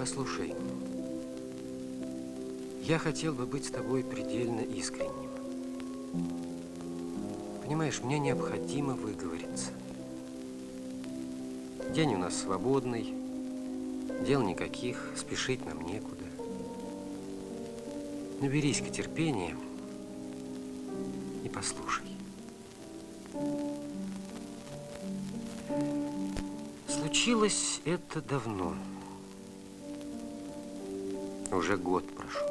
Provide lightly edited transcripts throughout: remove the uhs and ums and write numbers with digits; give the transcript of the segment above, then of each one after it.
Послушай, я хотел бы быть с тобой предельно искренним. Понимаешь, мне необходимо выговориться. День у нас свободный, дел никаких, спешить нам некуда. Наберись-ка терпения и послушай. Случилось это давно. Уже год прошел.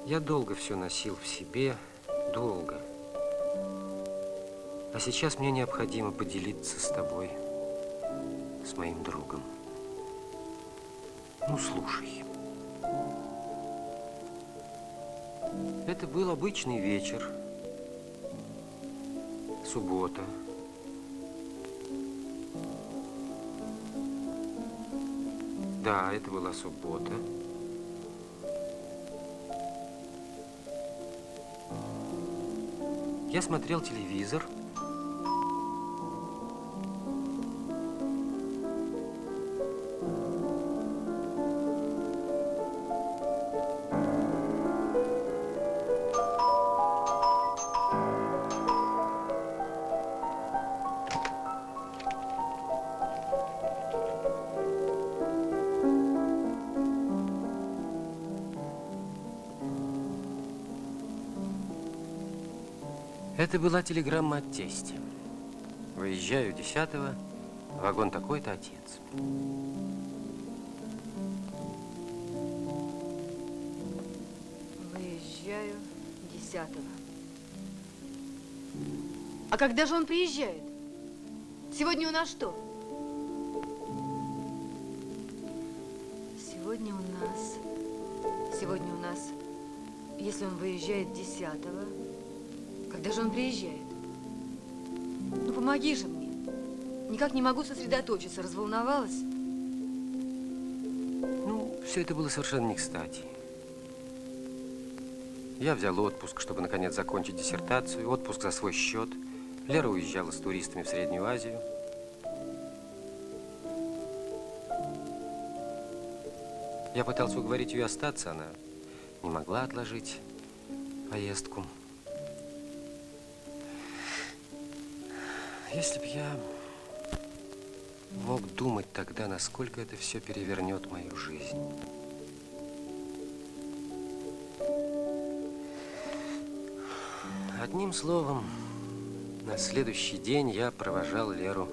Я долго все носил в себе, долго. А сейчас мне необходимо поделиться с тобой, с моим другом. Ну, слушай. Это был обычный вечер. Суббота. Да, это была суббота. Я смотрел телевизор. Это была телеграмма от тестя. Выезжаю 10-го, вагон такой-то, отец. Выезжаю 10-го. А когда же он приезжает? Сегодня у нас что? Сегодня у нас, если он выезжает 10-го, когда же он приезжает? Ну, помоги же мне. Никак не могу сосредоточиться, разволновалась. Ну, все это было совершенно не кстати. Я взял отпуск, чтобы, наконец, закончить диссертацию. Отпуск за свой счет. Лера уезжала с туристами в Среднюю Азию. Я пытался уговорить ее остаться. Она не могла отложить поездку. Если бы я мог думать тогда, насколько это все перевернет мою жизнь. Одним словом, на следующий день я провожал Леру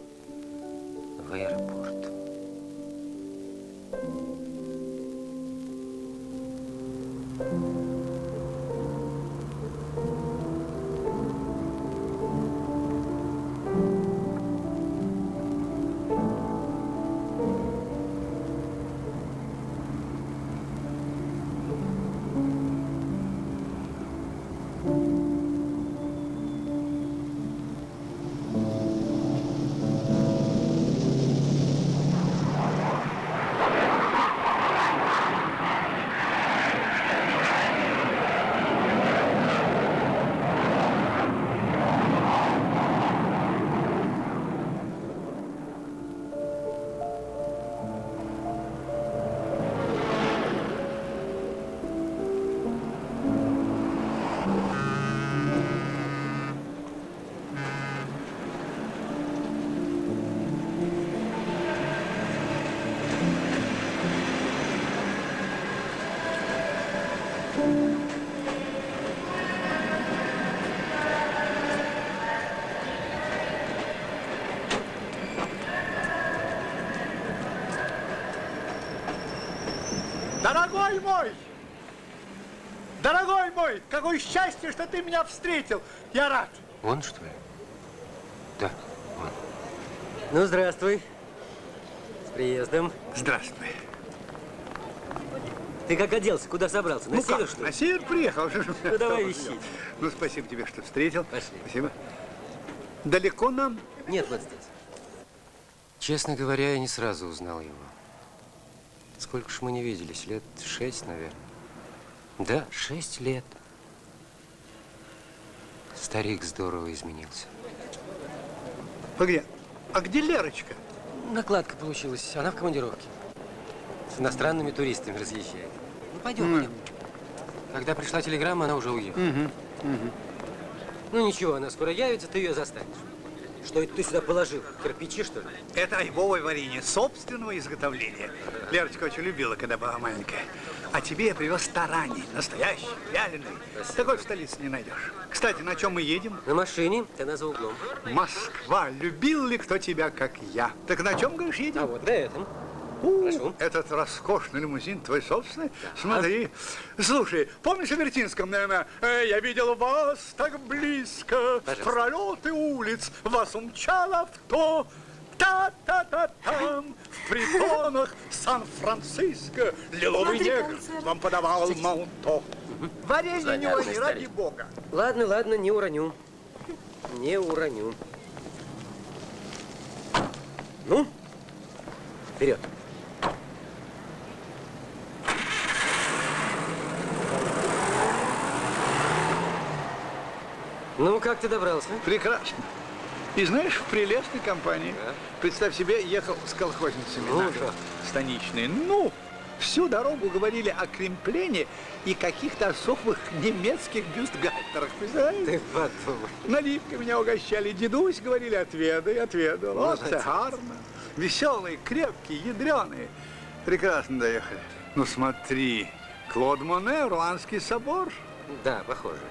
в аэропорт. Дорогой мой! Дорогой мой! Какое счастье, что ты меня встретил! Я рад! Он, что ли? Да, он. Ну, здравствуй. С приездом. Здравствуй. Ты как оделся? Куда собрался? На север, что ли? На север приехал. Ну, давай вещи. Ну, спасибо тебе, что встретил. Пошли. Спасибо. Далеко нам? Нет, вот здесь. Честно говоря, я не сразу узнал его. Сколько ж мы не виделись? Лет 6, наверное. Да, 6 лет. Старик здорово изменился. Погоди, а где Лерочка? Накладка получилась. Она в командировке. С иностранными туристами разъезжает. Ну, пойдем. Когда пришла телеграмма, она уже уехала. Ну, ничего, она скоро явится, ты ее застанешь. Что это ты сюда положил? Кирпичи, что ли? Это айвовое варенье собственного изготовления. Лерочка очень любила, когда была маленькая. А тебе я привез тараньи, настоящий, вяленый. Такой в столице не найдешь. Кстати, на чем мы едем? На машине, она за углом. Москва. Любил ли кто тебя, как я? Так на чем, говоришь, едем? А вот на этом. Прошу. Этот роскошный лимузин твой собственный? Да. Смотри. Слушай, помнишь о Вертинском, наверное? Я видел вас так близко. Пожалуйста. Пролеты улиц вас умчало авто. Та-та-та-там. В притонах Сан-Франциско лиловый негр вам подавал Маунто. Варенье не урони, ради бога. Ладно, ладно, не уроню. Не уроню. Ну, вперед. Ну, как ты добрался? Прекрасно. И знаешь, в прелестной компании. Да. Представь себе, ехал с колхозницами Ну, наши, да. станичные. Ну, всю дорогу говорили о кремплене и каких-то особых немецких бюстгальтерах. Представляешь? Ты подумай. Наливкой меня угощали. Дедусь, говорили, отведай, отведал. Вот, Молодец. це гарно. Веселые, крепкие, ядреные. Прекрасно доехали. Ну, смотри, Клод Моне, Руанский собор. Да, похоже.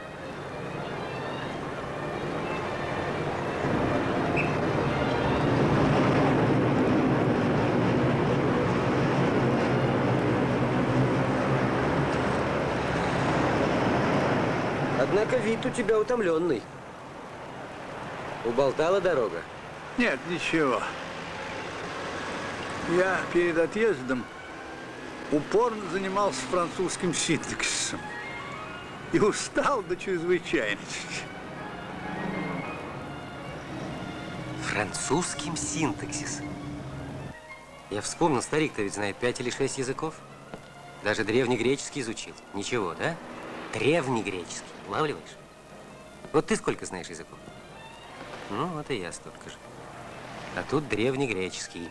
Однако вид у тебя утомленный. Уболтала дорога. Нет, ничего. Я перед отъездом упорно занимался французским синтаксисом. И устал до чрезвычайности. Французским синтаксисом. Я вспомнил, старик-то ведь знает 5 или 6 языков. Даже древнегреческий изучил. Ничего, да? Древнегреческий. Улавливаешь? Вот ты сколько знаешь языков? Ну, вот и я столько же. А тут древнегреческий.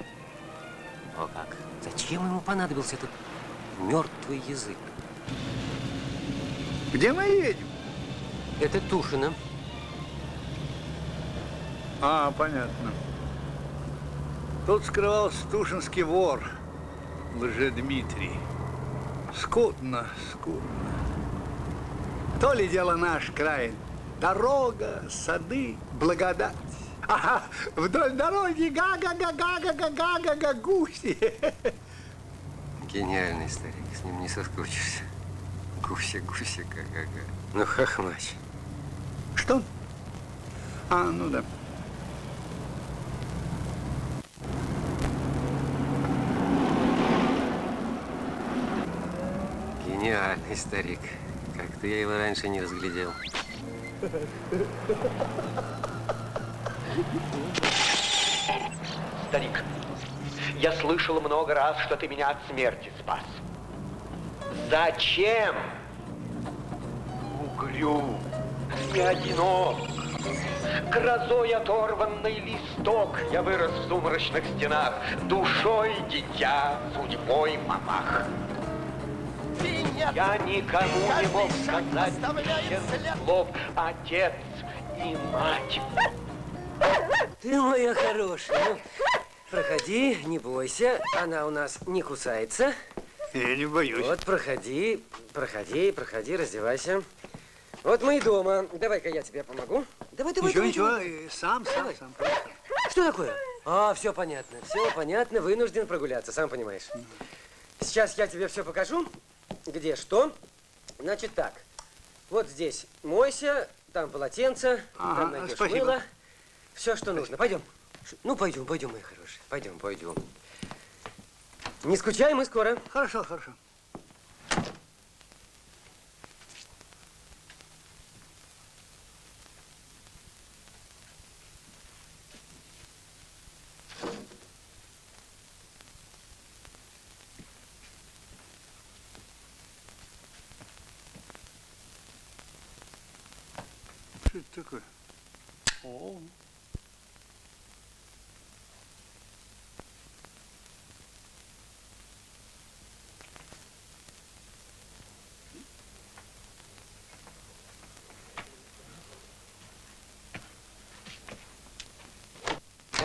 О как. Зачем ему понадобился этот мертвый язык? Где мы едем? Это Тушино. А, понятно. Тут скрывался тушинский вор, Лжедмитрий. Скудно, скудно. То ли дело наш край. Дорога, сады, благодать. Ага, вдоль дороги га-га-га-га-га-га-га-га гуси. Гениальный старик, с ним не соскучишься. Гуся, га-га-га. Ну, хохмач. Что? А, ну да. Гениальный старик. Как-то я его раньше не разглядел. Старик, я слышал много раз, что ты меня от смерти спас. Зачем? Угрюм, не одинок. Грозой оторванный листок я вырос в сумрачных стенах, душой дитя, судьбой мамах. Я никому не мог сказать честных слов, отец и мать. Ты моя хорошая. Ну, проходи, не бойся. Она у нас не кусается. Я не боюсь. Вот, проходи, раздевайся. Вот мы и дома. Давай-ка я тебе помогу. Давай. Ничего, сам. Что такое? А, все понятно, вынужден прогуляться, сам понимаешь. Сейчас я тебе все покажу, где что. Значит так, вот здесь мойся, там полотенце, Ага, там найдешь спасибо. мыло. Все, что нужно. Пойдем. Ну, пойдем, мои хорошие. Пойдем. Не скучай, мы скоро. Хорошо. Что это такое? О.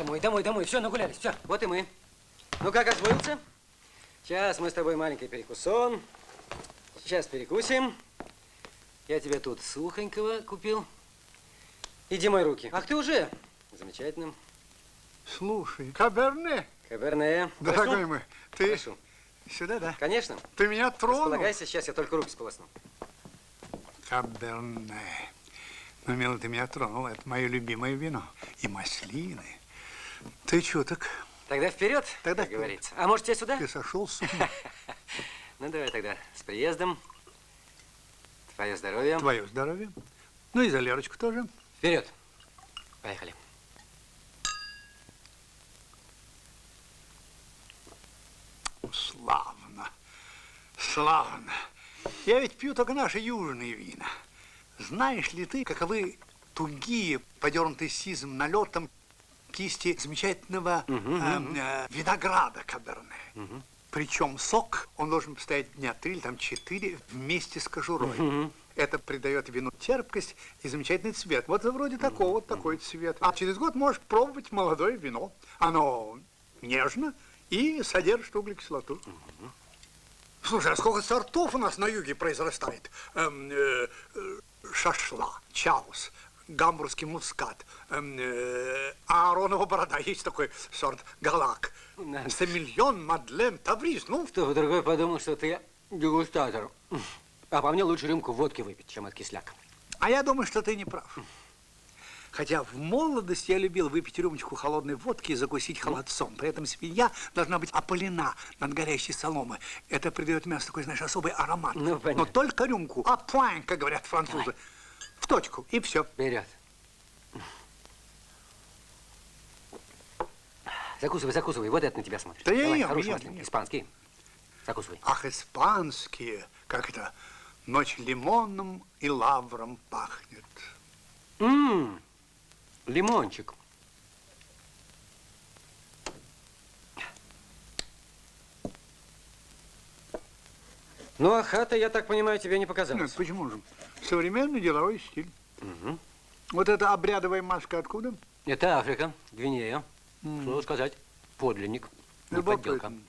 домой, домой, домой. Все, нагулялись, все, вот и мы. Ну как, освоился? Сейчас мы с тобой маленький перекусон. Сейчас перекусим. Я тебе тут сухонького купил. Иди мой руки. Ах, ты уже? Замечательно. Слушай, Каберне. Каберне. Дорогой Прошу? мой, ты Прошу. сюда, да? Конечно. Ты меня тронул. Располагайся, сейчас я только руки сполосну. Каберне. Ну, милый, ты меня тронул. Это мое любимое вино. И маслины. Ты чуток. Тогда вперед, Тогда как вперед. говорится. А может, тебе сюда? Ты сошел с ума. Ну, давай тогда с приездом. Твое здоровье. Твое здоровье. Ну и за Лерочку тоже. Вперед. Поехали. Славно. Славно. Я ведь пью только наши южные вина. Знаешь ли ты, каковы тугие, подернутые сизым налетом кисти замечательного винограда Каберне? Причем сок, он должен постоять дня 3 или там 4 вместе с кожурой. Это придает вину терпкость и замечательный цвет. Вот вроде такого, вот такой цвет. А через год можешь пробовать молодое вино. Оно нежно и содержит углекислоту. Слушай, а сколько сортов у нас на юге произрастает? Шашла, чаус, гамбургский мускат, Ааронова борода, есть такой сорт, галак, Семильон, Мадлен, Тавриз, ну. Кто другой подумал, что ты дегустатор. А по мне лучше рюмку водки выпить, чем от кисляка. А я думаю, что ты не прав. Хотя в молодости я любил выпить рюмочку холодной водки и закусить холодцом. При этом свинья должна быть опалена над горящей соломой. Это придает мясу такой, знаешь, особый аромат. Ну, понятно. Но только рюмку. А пуань, как говорят французы. Давай. В точку, и все. Вперед. Закусывай, закусывай. Вот это на тебя смотрит. Да я Давай, ем, хороший ем, масленый, ем. испанский. Закусывай. Ах, испанские, как это, ночь лимоном и лавром пахнет. Лимончик. Ну, а хата, я так понимаю, тебе не показалась. Нет, почему же? Современный деловой стиль. Вот эта обрядовая маска откуда? Это Африка, Гвинея. Что сказать, подлинник, не подделка. Любопытно.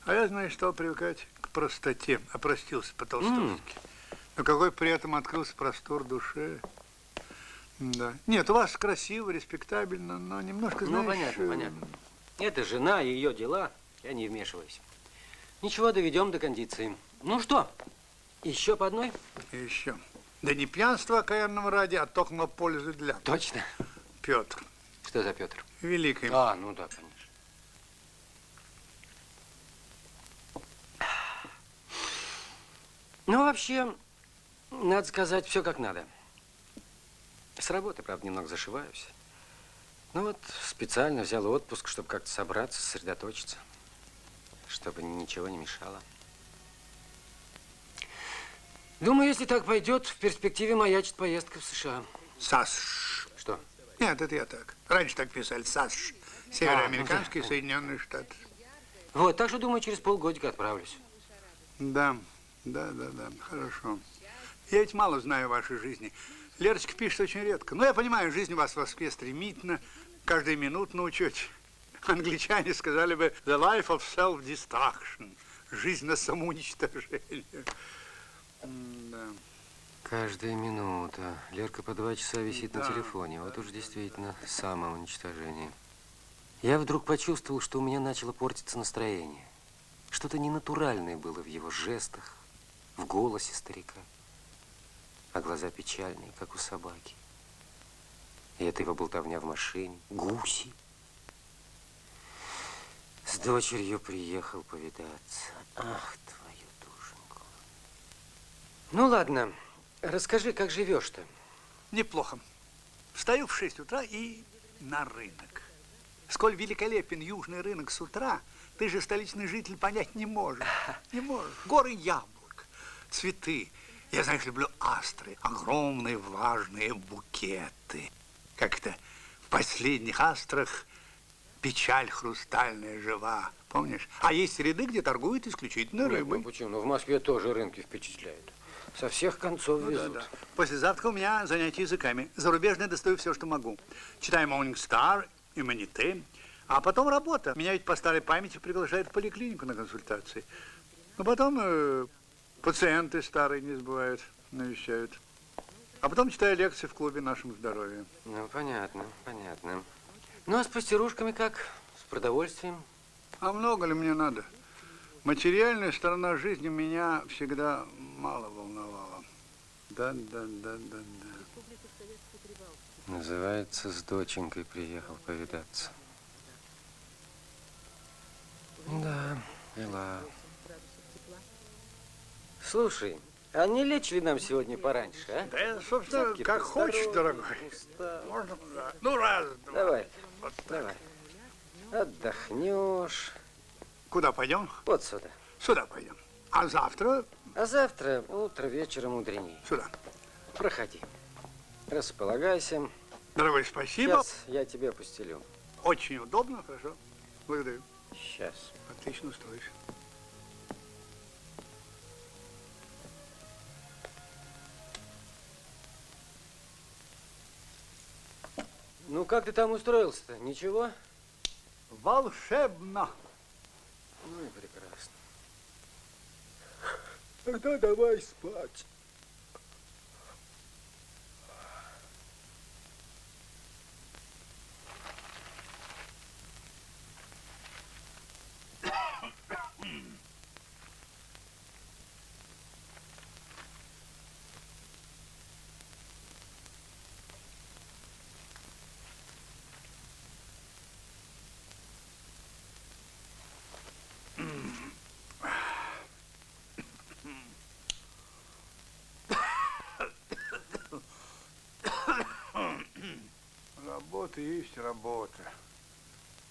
А я, знаешь, стал привыкать к простоте. Опростился по-толстовски. Но какой при этом открылся простор душе. Да. Нет, у вас красиво, респектабельно, но немножко, знаешь... Ну, понятно, понятно. Это жена и ее дела, я не вмешиваюсь. Ничего, доведем до кондиции. Ну что, еще по одной? Еще. Да не пьянство окаянного ради, а токмо пользы для. Точно. Петр. Что за Петр? Великий. А, ну да, конечно. Ну, вообще, надо сказать, все как надо. С работы, правда, немного зашиваюсь. Ну вот, специально взял отпуск, чтобы как-то собраться, сосредоточиться. Чтобы ничего не мешало. Думаю, если так пойдет, в перспективе маячит поездка в США. САСШ. Что? Нет, это я так. Раньше так писали. САСШ. Североамериканские Соединенные Штаты. Вот, так что, думаю, через полгодика отправлюсь. Да, хорошо. Я ведь мало знаю вашей жизни. Лерочка пишет очень редко. Но я понимаю, жизнь у вас в Москве стремительна, каждую минуту на учете. Англичане сказали бы the life of self-destruction. Жизнь на самоуничтожение. Да. Каждая минута. Лерка по 2 часа висит на телефоне. Вот уж действительно самоуничтожение. Я вдруг почувствовал, что у меня начало портиться настроение. Что-то ненатуральное было в его жестах, в голосе старика. А глаза печальные, как у собаки. И это его болтовня в машине. Гуси. С дочерью приехал повидаться. Ах, твою душеньку. Ну, ладно. Расскажи, как живешь-то? Неплохо. Встаю в 6 утра и на рынок. Сколь великолепен южный рынок с утра, ты же, столичный житель, понять не можешь. Не можешь. Горы яблок, цветы. Я, знаешь, люблю астры. Огромные влажные букеты. Как это? В последних астрах печаль хрустальная жива. Помнишь? А есть ряды, где торгуют исключительно рыбой. Ну, почему? Ну, в Москве тоже рынки впечатляют. Со всех концов везут. Да. Послезавтра у меня занятия языками. Зарубежное достаю все, что могу. Читаю Morning Star иммунитет, а потом работа. Меня ведь по старой памяти приглашают в поликлинику на консультации. Но потом пациенты старые не забывают, навещают. А потом читаю лекции в клубе «Нашему здоровью». Ну, понятно, понятно. Ну, а с пастирушками как? С продовольствием? А много ли мне надо? Материальная сторона жизни меня всегда мало волновала. Да. Называется, с доченькой приехал повидаться. Да, дела. Слушай, а не лечь ли нам сегодня пораньше, а? Да, собственно, Всё-таки как хочешь, поздоровье, дорогой. устал. Можно? Да. Ну, раз, два. Давай, Вот так. давай. Отдохнешь. Куда пойдем? Вот сюда. Сюда пойдем. А завтра А завтра утро вечером мудренее. сюда. Проходи. Располагайся. Дорогой, спасибо. Сейчас я тебе постелю. Очень удобно, хорошо. Благодарю. Сейчас. Отлично устроишь. Ну, как ты там устроился-то? Ничего? Волшебно. Ну и прекрасно. Тогда давай спать. Работа есть работа.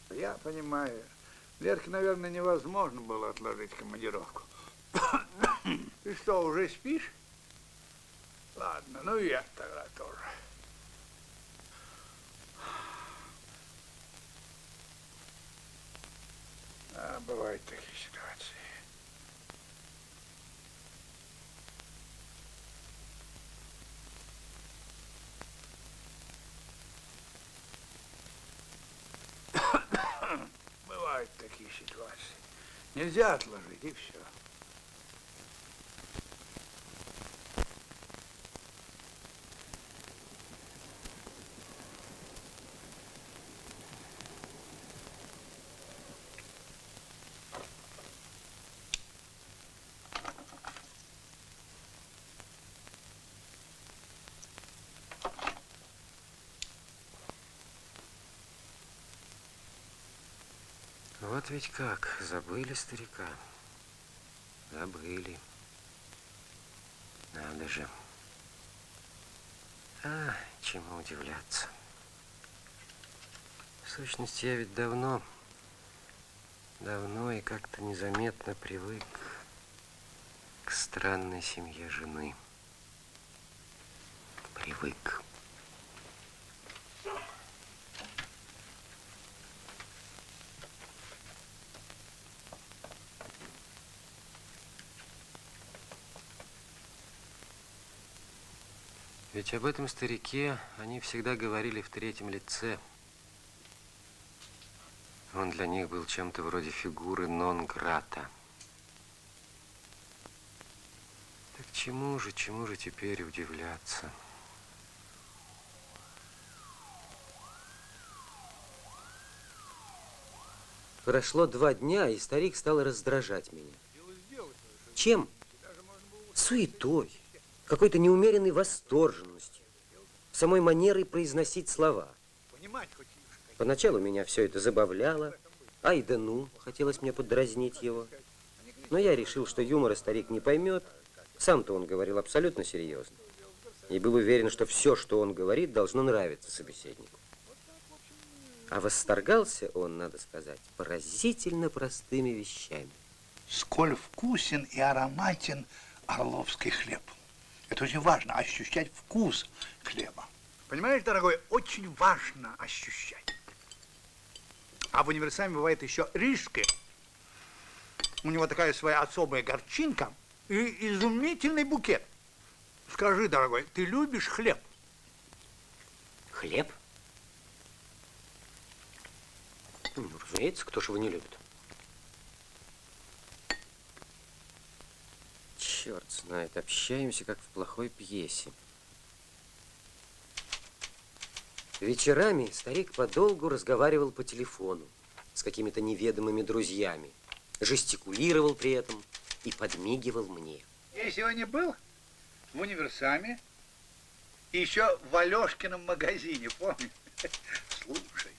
Я понимаю. Лерке, наверное, невозможно было отложить командировку. Ты что, уже спишь? Ладно, ну и я тогда тоже. А, бывают такие ситуации. Бывают такие ситуации. Нельзя отложить, и все. Вот ведь как, забыли старика. Забыли. Надо же. А, чему удивляться. В сущности, я ведь давно и как-то незаметно привык к странной семье жены. Привык. Ведь об этом старике они всегда говорили в третьем лице. Он для них был чем-то вроде фигуры нон-грата. Так чему же теперь удивляться? Прошло 2 дня, и старик стал раздражать меня. Чем? Суетой, какой-то неумеренной восторженностью, самой манерой произносить слова. Поначалу меня все это забавляло. Ай да ну, хотелось мне подразнить его. Но я решил, что юмора старик не поймет. Сам-то он говорил абсолютно серьезно. И был уверен, что все, что он говорит, должно нравиться собеседнику. А восторгался он, надо сказать, поразительно простыми вещами. Сколь вкусен и ароматен орловский хлеб. Это очень важно, ощущать вкус хлеба. Понимаешь, дорогой, очень важно ощущать. А в универсаме бывает еще рижский. У него такая своя особая горчинка и изумительный букет. Скажи, дорогой, ты любишь хлеб? Хлеб? Ну, разумеется, кто ж его не любит. Черт знает, общаемся, как в плохой пьесе. Вечерами старик подолгу разговаривал по телефону с какими-то неведомыми друзьями, жестикулировал при этом и подмигивал мне. Я сегодня был в Универсаме и еще в Алешкином магазине, помню? Слушай,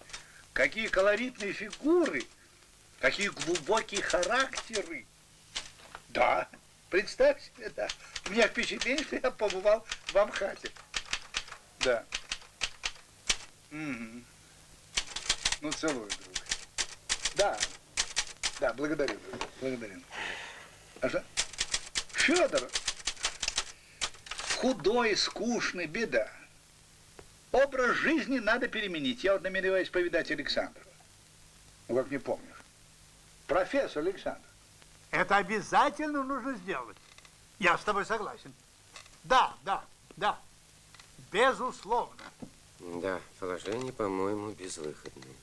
какие колоритные фигуры, какие глубокие характеры. Да, представь себе, да. У меня впечатление, что я побывал в Амхате. Да. Угу. Ну, целую, друг. Да, да, благодарю, друг, благодарю. А что? Федор, худой, скучный, беда. Образ жизни надо переменить. Я вот намереваюсь повидать Александрова. Ну, как не помнишь. Профессор Александр. Это обязательно нужно сделать. Я с тобой согласен. Да, да, да. Безусловно. Да, положение, по-моему, безвыходное.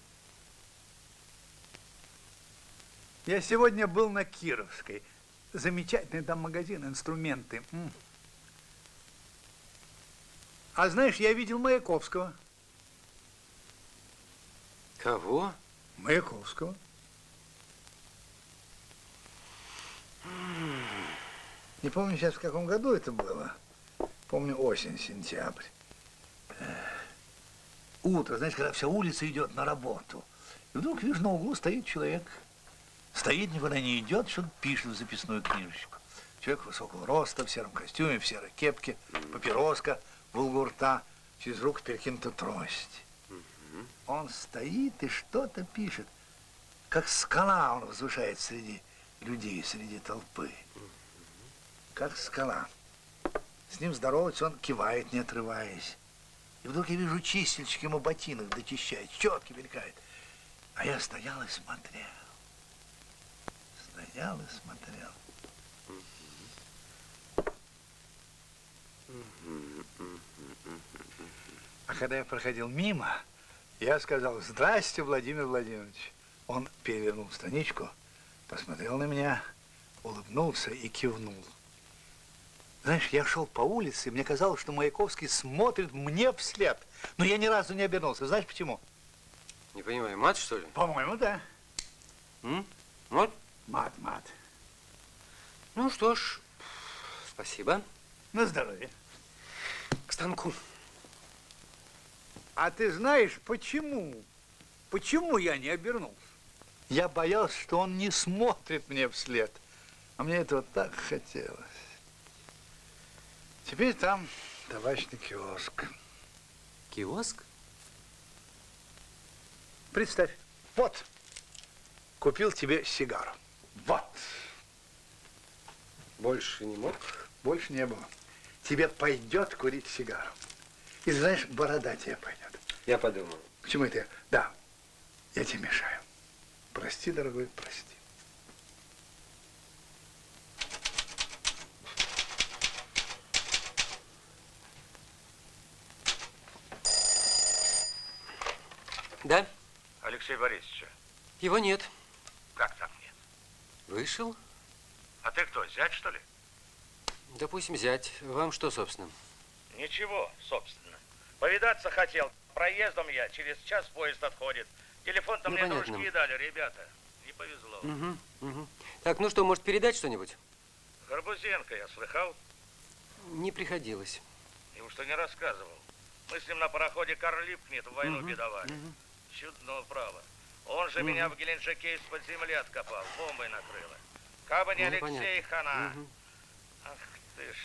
Я сегодня был на Кировской. Замечательный там магазин, инструменты. А знаешь, я видел Маяковского. Кого? Маяковского. Не помню сейчас, в каком году это было. Помню, осень, сентябрь. Утро, знаешь, когда вся улица идет на работу. И вдруг вижу, на углу стоит человек. Стоит, никуда не идет, что-то пишет в записную книжечку. Человек высокого роста, в сером костюме, в серой кепке, папироска в углу рта, через руку перекинута трость. Он стоит и что-то пишет. Как скала он возвышается среди людей, среди толпы. Как скала. С ним здоровается, он кивает, не отрываясь. И вдруг я вижу, чистильщик ему ботинок дочищает, щетки мелькает. А я стоял и смотрел. Стоял и смотрел. А когда я проходил мимо, я сказал: «Здрасте, Владимир Владимирович». Он перевернул страничку, посмотрел на меня, улыбнулся и кивнул. Знаешь, я шел по улице, и мне казалось, что Маяковский смотрит мне вслед. Но я ни разу не обернулся. Знаешь почему? Не понимаю, мат, что ли? По-моему, да. Мат? Мат, мат. Ну что ж, спасибо. На здоровье. К станку. А ты знаешь, почему? Почему я не обернулся? Я боялся, что он не смотрит мне вслед. А мне этого так хотелось. Теперь там табачный киоск. Киоск? Представь, вот, купил тебе сигару. Вот. Больше не мог? Больше не было. Тебе пойдет курить сигару. И знаешь, борода тебе пойдет. Я подумал. Почему это я? Да, я тебе мешаю. Прости, дорогой, прости. Да? Алексея Борисовича. Его нет. Как так нет? Вышел? А ты кто, зять, что ли? Допустим, зять. Вам что, собственно? Ничего, собственно. Повидаться хотел. Проездом я. Через час поезд отходит. Телефон-то Ну, мне на понятно. ручки дали, ребята. Не повезло. Так, ну что, может, передать что-нибудь? Горбузенко, я слыхал? Не приходилось. Неужто не рассказывал? Мы с ним на пароходе Карл Липкнет в войну бедовали. Чудного права. Он же меня в Геленджике из-под земли откопал, бомбой накрыло. Кабы не Ну, Алексей понятно. Хана. Ах ты ж.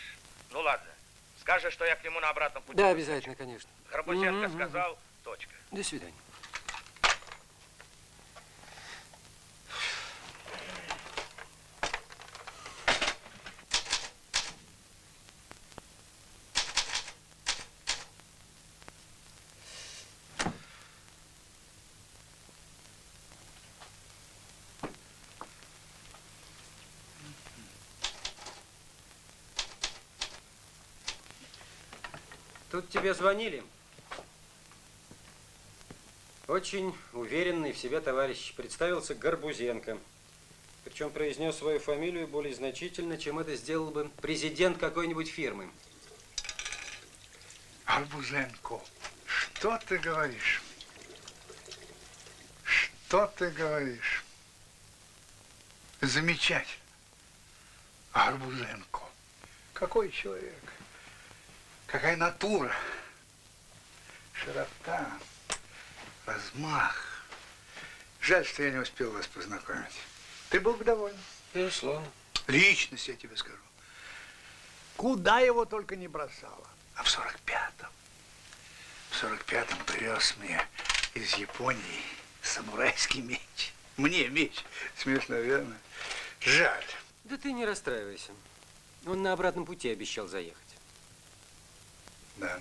Ну ладно. Скажешь, что я к нему на обратном пути. Да, обязательно, конечно. Горбузенко сказал, точка. До свидания. Тут тебе звонили. Очень уверенный в себе товарищ представился Горбузенко. Причем произнес свою фамилию более значительно, чем это сделал бы президент какой-нибудь фирмы. Горбузенко, что ты говоришь? Что ты говоришь? Замечательно. Горбузенко. Какой человек? Какая натура? Широта, размах. Жаль, что я не успел вас познакомить. Ты был бы доволен? Безусловно. Личность, я тебе скажу. Куда его только не бросало. А в 45-м привез мне из Японии самурайский меч. Мне меч. Смешно, верно? Жаль. Да ты не расстраивайся. Он на обратном пути обещал заехать. Да.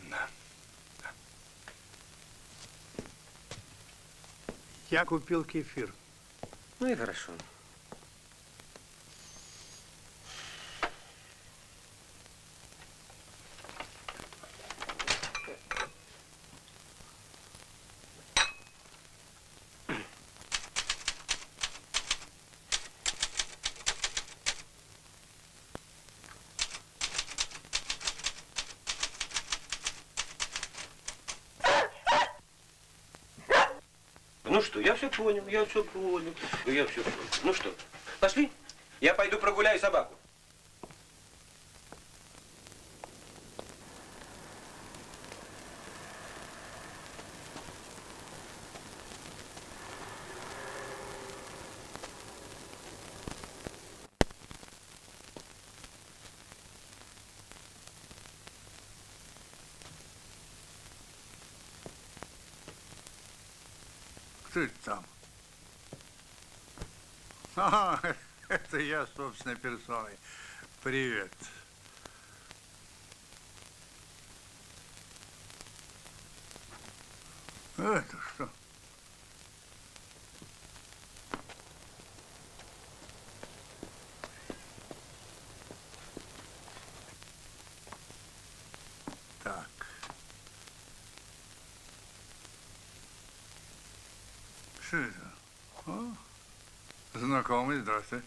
Я купил кефир. Ну и хорошо. Ну что, я все понял. Ну что, пошли? Я пойду прогуляю собаку. Кто это там? А, это я собственной персоной. Привет. Это что? Так. Что это? О, знакомый, здравствуй.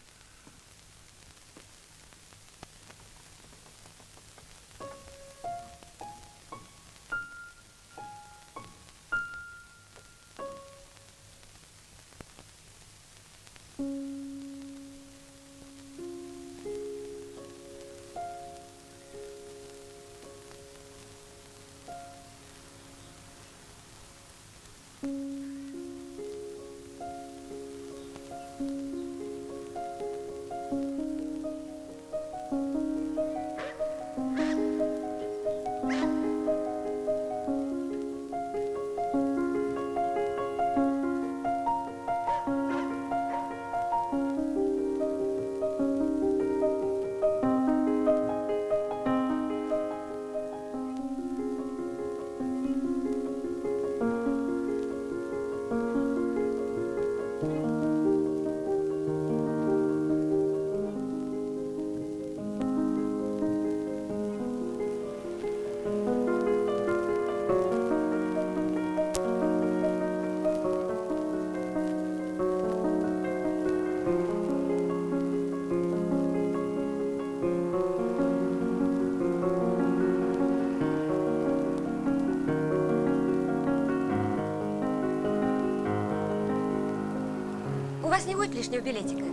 У вас не будет лишнего билетика?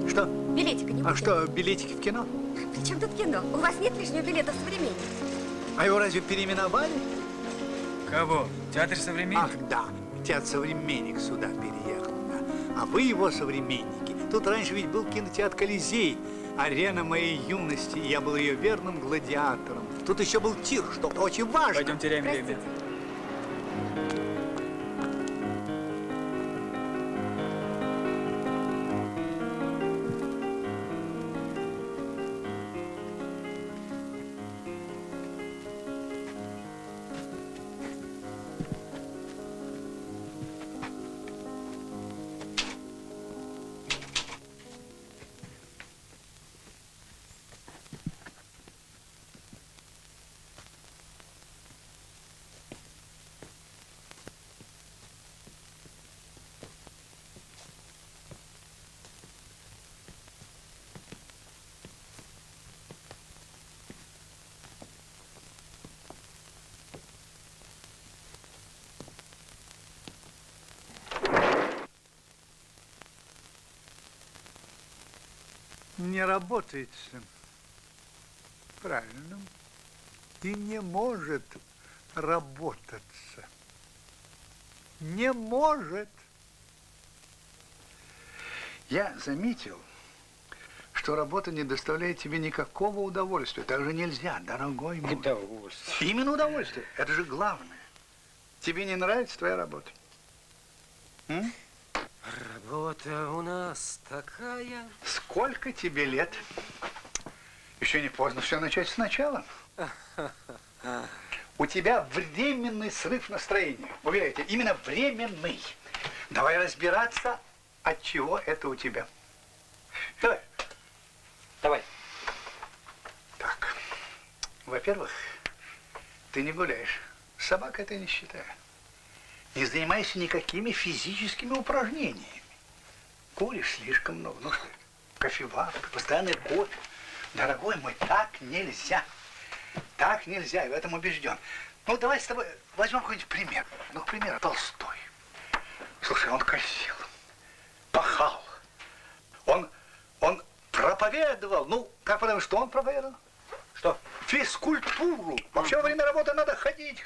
Что? Билетика не будет? А что, билетики в кино? При чем тут кино? У вас нет лишнего билета в «Современник»? А его разве переименовали? Кого? Театр «Современник»? Ах, да. Театр «Современник» сюда переехал. Да. А вы его современники. Тут раньше ведь был кинотеатр «Колизей». Арена моей юности. Я был ее верным гладиатором. Тут еще был тир, что очень важно. Пойдем теряем время. не работается правильно и не может работаться. Не может. Я заметил, что работа не доставляет тебе никакого удовольствия. Так же нельзя, дорогой мой. Удовольствие. Именно удовольствие. Это же главное. Тебе не нравится твоя работа? М? Работа у нас такая. Сколько тебе лет? Еще не поздно все начать сначала. У тебя временный срыв настроения. Уверяйте, именно временный. Давай разбираться, от чего это у тебя. Давай. Давай. Так. Во-первых, ты не гуляешь. Собака это не считаю. Не занимайся никакими физическими упражнениями. Куришь слишком много. Ну что, кофеварка, постоянный кофе. Дорогой мой, так нельзя. Так нельзя, я в этом убежден. Ну, давай с тобой возьмем какой-нибудь пример. Ну, к примеру, Толстой. Слушай, он косил, пахал. Он проповедовал. Ну, как потому, что он проповедовал? Что? Физкультуру. Вообще во время работы надо ходить.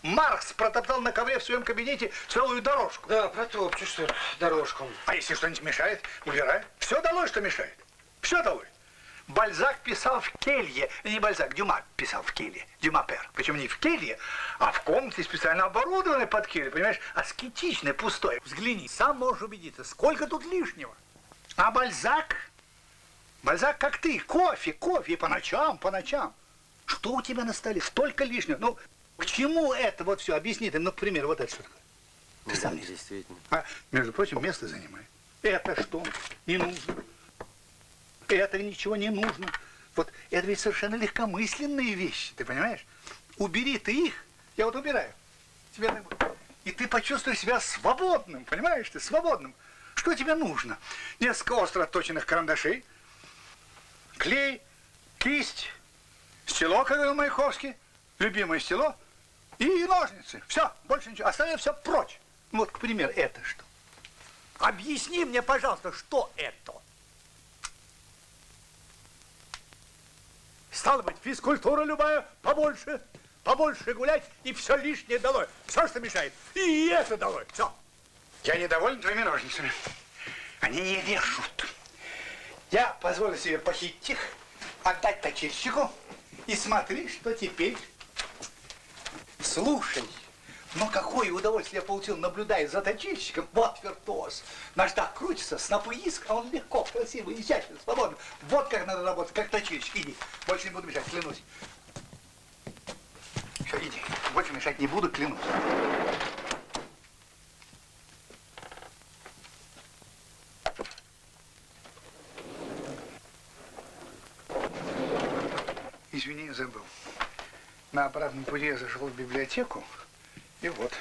Маркс протоптал на ковре в своем кабинете целую дорожку. Да, протопчу, что ли, дорожку. А если что-нибудь мешает, убирай. Все долой, что мешает. Все долой. Бальзак писал в келье. Не Бальзак, Дюма писал в келье. Дюма пер. Причем не в келье, а в комнате специально оборудованной под келье. Понимаешь, аскетичной, пустой. Взгляни, сам можешь убедиться, сколько тут лишнего. А Бальзак? Бальзак, как ты, кофе, по ночам. Что у тебя на столе? Столько лишнего. Ну, к чему это вот все? Объясни ты, ну, к примеру, вот это что такое? Ты сам не знаешь. Действительно. А, между прочим, место занимает. Это что? Не нужно. Это ничего не нужно. Вот это ведь совершенно легкомысленные вещи, ты понимаешь? Убери ты их, я вот убираю. Тебе на... И ты почувствуешь себя свободным, понимаешь ты, свободным. Что тебе нужно? Несколько остро отточенных карандашей, клей, кисть, стело, как говорил Маяковский, любимое стело, и ножницы. Все, больше ничего. Остальное все прочь. Вот, к примеру, это что? Объясни мне, пожалуйста, что это? Стало быть, физкультура любая побольше гулять и все лишнее долой. Все, что мешает. И это долой. Все. Я недоволен твоими ножницами. Они не режут. Я позволю себе похитить их, отдать точильщику и смотри, что теперь. Слушай, но какое удовольствие я получил, наблюдая за точильщиком. Вот виртуоз. Наждак крутится, снопы иск, а он легко, красиво, изящно, свободно. Вот как надо работать, как точильщик. Иди, больше не буду мешать, клянусь. Все, иди, больше мешать не буду, клянусь. Извини, забыл. На обратном пути я зашел в библиотеку, и вот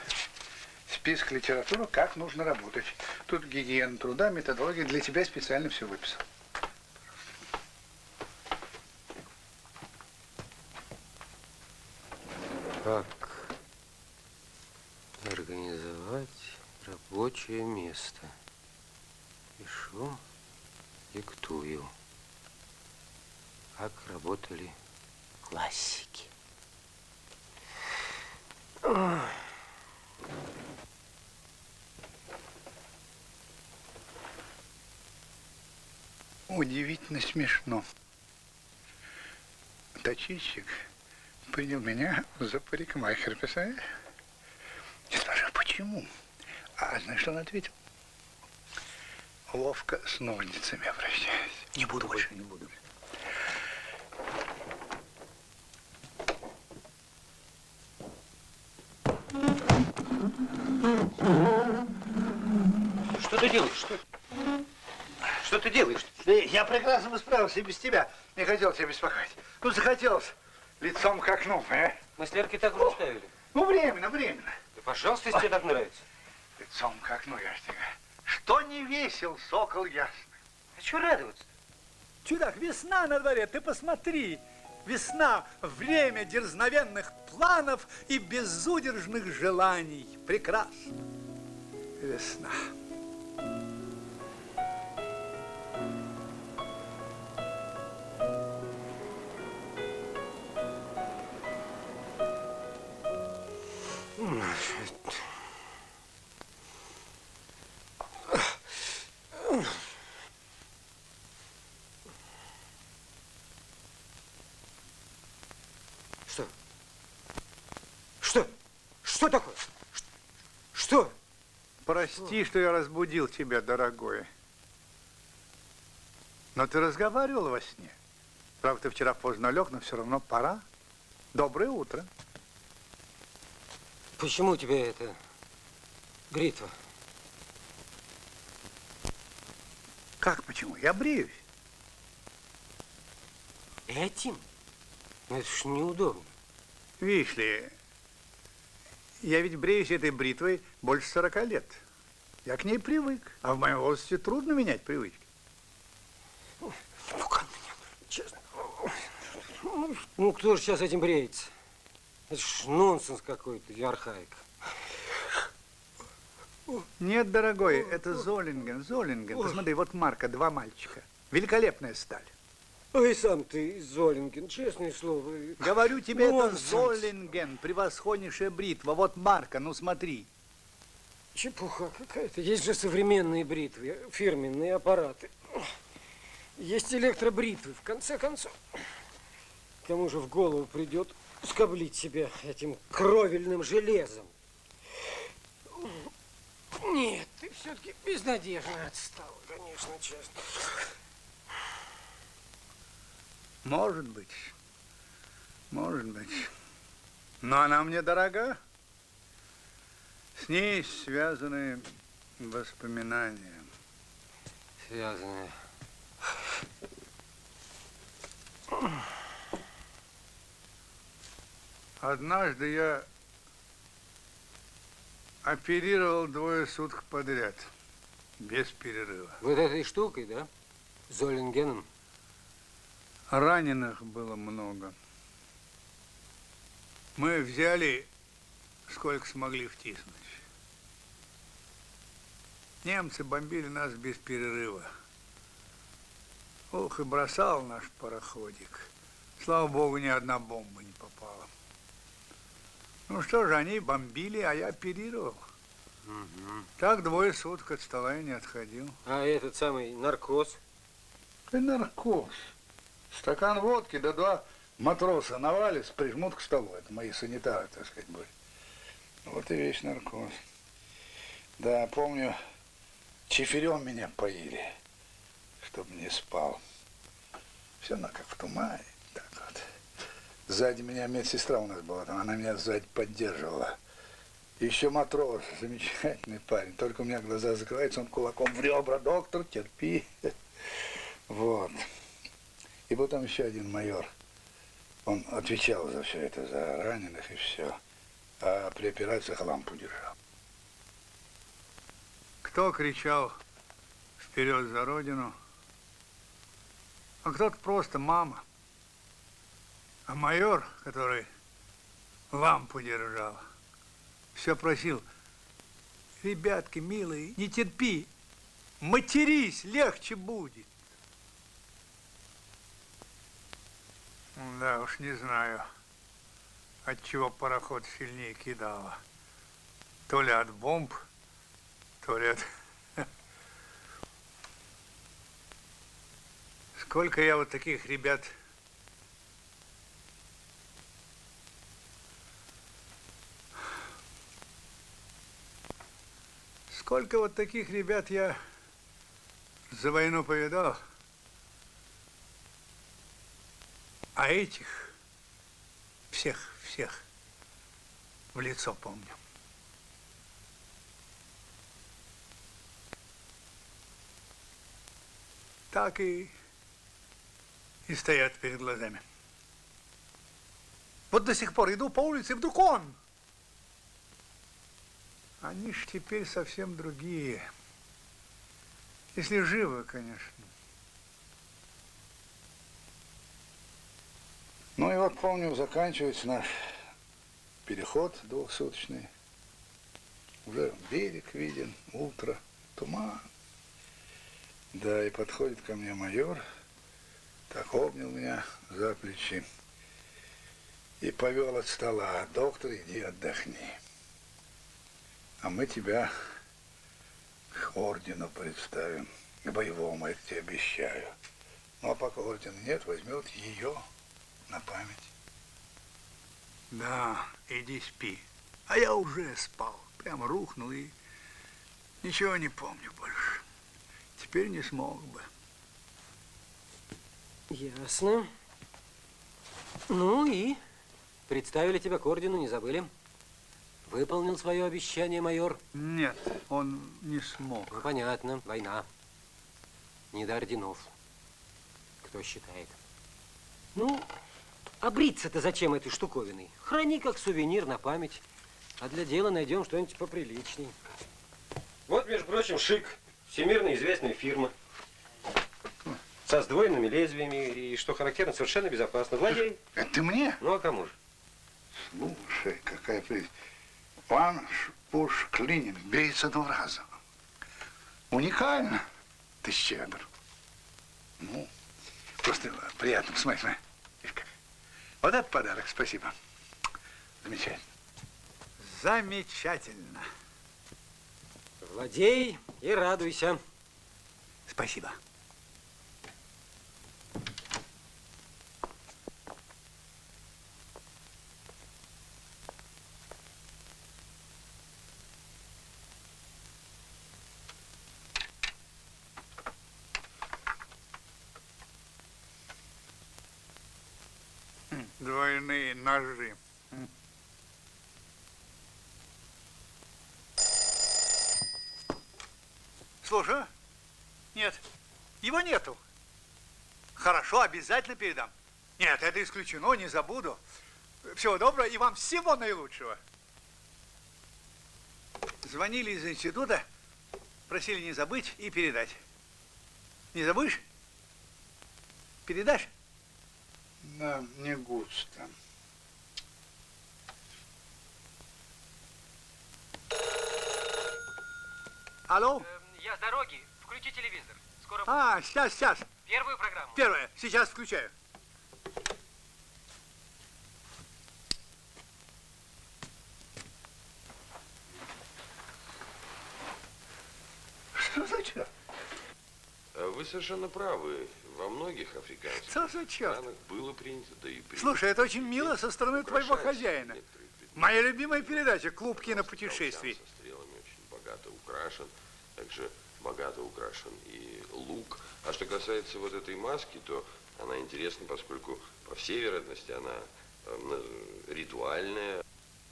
список литературы, как нужно работать. Тут гигиена труда, методология. Для тебя специально все выписал. Как организовать рабочее место? Пишу, диктую. Как работали классики. Удивительно смешно. Точильщик принял меня за парикмахера, представляешь? Я спрашиваю, почему? А знаешь, что он ответил? Ловко с ножницами обращаюсь. Не буду больше, не буду. Что ты делаешь? Что ты делаешь? Я прекрасно бы справился и без тебя. Не хотел тебя беспокоить. Ну, захотелось лицом к окну, понимаешь? Мы с Леркой так уже ставили. Ну, временно. Да, пожалуйста, если тебе так нравится. Лицом к окну, я же тебе говорю. Что не весел, сокол ясный. А чего радоваться? Чудак, весна на дворе, ты посмотри. Весна – время дерзновенных планов и безудержных желаний. Прекрасно. Весна. Что? Что? Что такое? Что? Прости, что я разбудил тебя, дорогой. Но ты разговаривал во сне. Правда, ты вчера поздно лег, но все равно пора. Доброе утро. Почему у тебя это бритва? Как почему? Я бреюсь. Этим? Ну, это ж неудобно. Видишь ли, я ведь бреюсь этой бритвой больше 40 лет. Я к ней привык. А в моем возрасте трудно менять привычки. Ну-ка меня, честно. Ну, кто же сейчас этим бреется? Это ж нонсенс какой-то, и архаика. Нет, дорогой, это Золлинген, Золлинген. Посмотри, вот марка, 2 мальчика. Великолепная сталь. Ой, сам ты, Золлинген, честное слово. Говорю тебе, это Нонсенс. Золлинген, превосходнейшая бритва. Вот марка, ну смотри. Чепуха какая-то. Есть же современные бритвы, фирменные аппараты. Есть электробритвы, в конце концов. Кому же в голову придет скоблить себя этим кровельным железом? Нет, ты все-таки безнадежно отстал, конечно, честно. Может быть. Может быть. Но она мне дорога. С ней связаны воспоминания. Связанные. Однажды я оперировал 2 суток подряд. Без перерыва. Вот этой штукой, да? Золлингеном? Раненых было много. Мы взяли, сколько смогли втиснуть. Немцы бомбили нас без перерыва. Ох, и бросал наш пароходик. Слава богу, ни одна бомба не попала. Ну что же, они бомбили, а я оперировал. Угу. Так 2 суток от стола я не отходил. А этот самый наркоз? Ты наркоз. Стакан водки, да 2 матроса навалятся, прижмут к столу. Это мои санитары, так сказать, были. Вот и весь наркоз. Да, помню, чифирем меня поили, чтобы не спал. Все равно как в тумане. Так вот. Сзади меня медсестра у нас была, там она меня сзади поддерживала. Еще матрос, замечательный парень. Только у меня глаза закрываются, он кулаком в ребра. Доктор, терпи. Вот. И потом еще один майор. Он отвечал за все это, за раненых и все. А при операциях лампу держал. Кто кричал вперед за родину, а кто-то просто мама. А майор, который лампу держал, все просил: ребятки, милые, не терпи, матерись, легче будет. Да уж не знаю, от чего пароход сильнее кидало. То ли от бомб, то ли от... Сколько я вот таких ребят... Сколько вот таких ребят я за войну повидал, а этих всех в лицо помню. Так и стоят перед глазами. Вот до сих пор иду по улице, и вдруг он. Они ж теперь совсем другие. Если живы, конечно. Ну и вот помню, заканчивается наш переход 2-суточный. Уже берег виден, утро, туман. Да, и подходит ко мне майор, так обнял меня за плечи и повел от стола. Доктор, иди отдохни. А мы тебя к ордену представим, к боевому, я тебе обещаю. Ну, а пока ордена нет, возьмет ее на память. Да, иди спи. А я уже спал. Прямо рухнул и ничего не помню больше. Теперь не смог бы. Ясно. Ну и представили тебя к ордену, не забыли? Выполнил свое обещание, майор? Нет, он не смог. Ну, понятно, война. Не до орденов. Кто считает? Ну, а бриться-то зачем этой штуковиной? Храни как сувенир на память. А для дела найдем что-нибудь поприличней. Вот, между прочим, Шик. Всемирно известная фирма. Со сдвоенными лезвиями и, что характерно, совершенно безопасно. Владей. Это ты мне? Ну, а кому же? Слушай, какая прелесть. One push cleaning. Бейся 2 раза. Уникально. Ты щедр. Ну, просто приятно. Смотри, смотри. Вот это подарок. Спасибо. Замечательно. Замечательно. Владей и радуйся. Спасибо. Двойные ножи. Слушай, нет, его нету. Хорошо, обязательно передам. Нет, это исключено, не забуду. Всего доброго и вам всего наилучшего. Звонили из института, просили не забыть и передать. Не забудешь? Передашь? Да, не густо. Алло? Я с дороги. Включи телевизор. Скоро... А, сейчас. Первую программу. Первая. Сейчас включаю. Что за черт? Вы совершенно правы. Во многих африканских Что за черт? странах было принято, да и принято. Слушай, это очень мило со стороны твоего хозяина. Моя любимая передача «Клуб кинопутешествий». Со стрелами очень богато украшен. Также богато украшен и лук. А что касается вот этой маски, то она интересна, поскольку, по всей вероятности, она ритуальная.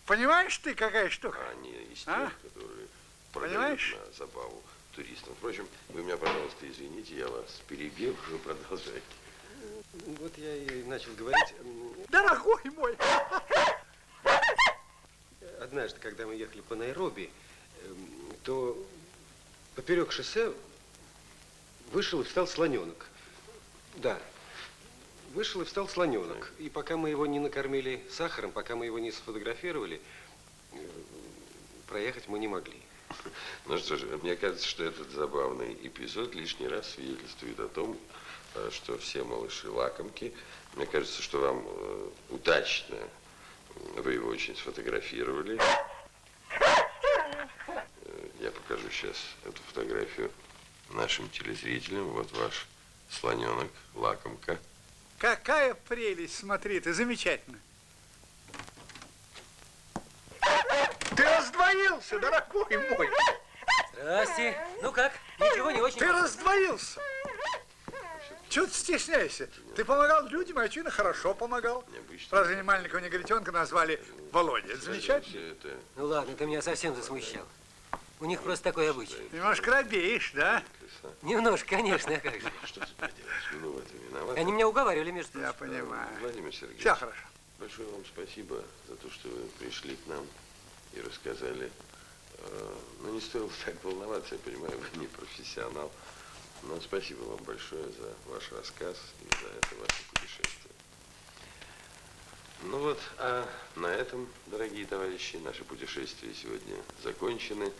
Понимаешь ты, какая штука? А не из тех, которые продают на забаву туристам. Впрочем, вы меня, пожалуйста, извините, я вас перебил, вы продолжайте. Вот я и начал говорить. Дорогой мой! Однажды, когда мы ехали по Найроби, то поперек шоссе вышел и встал слоненок. Да, вышел и встал слоненок. И пока мы его не накормили сахаром, пока мы его не сфотографировали, проехать мы не могли. Ну что же, мне кажется, что этот забавный эпизод лишний раз свидетельствует о том, что все малыши лакомки. Мне кажется, что вам удачно, вы его очень сфотографировали. Я покажу сейчас эту фотографию нашим телезрителям. Вот ваш слоненок, лакомка. Какая прелесть, смотри, ты замечательно. Ты раздвоился, дорогой мой. Здрасте. Ну как? Ничего не очень. Ты раздвоился. Чего ты стесняешься? Ты помогал людям, а очевидно, хорошо помогал. Разве не маленького негритенка назвали Володя? Это замечательно. Ну ладно, ты меня совсем засмущал. У них просто такой обычай. Немножко робеешь, да? Немножко, конечно, а как же. Что ты поделаешь? Ну, в этом виноват. Они меня уговаривали, между прочим. Я понимаю. Владимир Сергеевич. Все хорошо. Большое вам спасибо за то, что вы пришли к нам и рассказали. Ну, не стоило так волноваться, я понимаю, вы не профессионал. Но спасибо вам большое за ваш рассказ и за это ваше путешествие. Ну вот, а на этом, дорогие товарищи, наши путешествия сегодня закончены.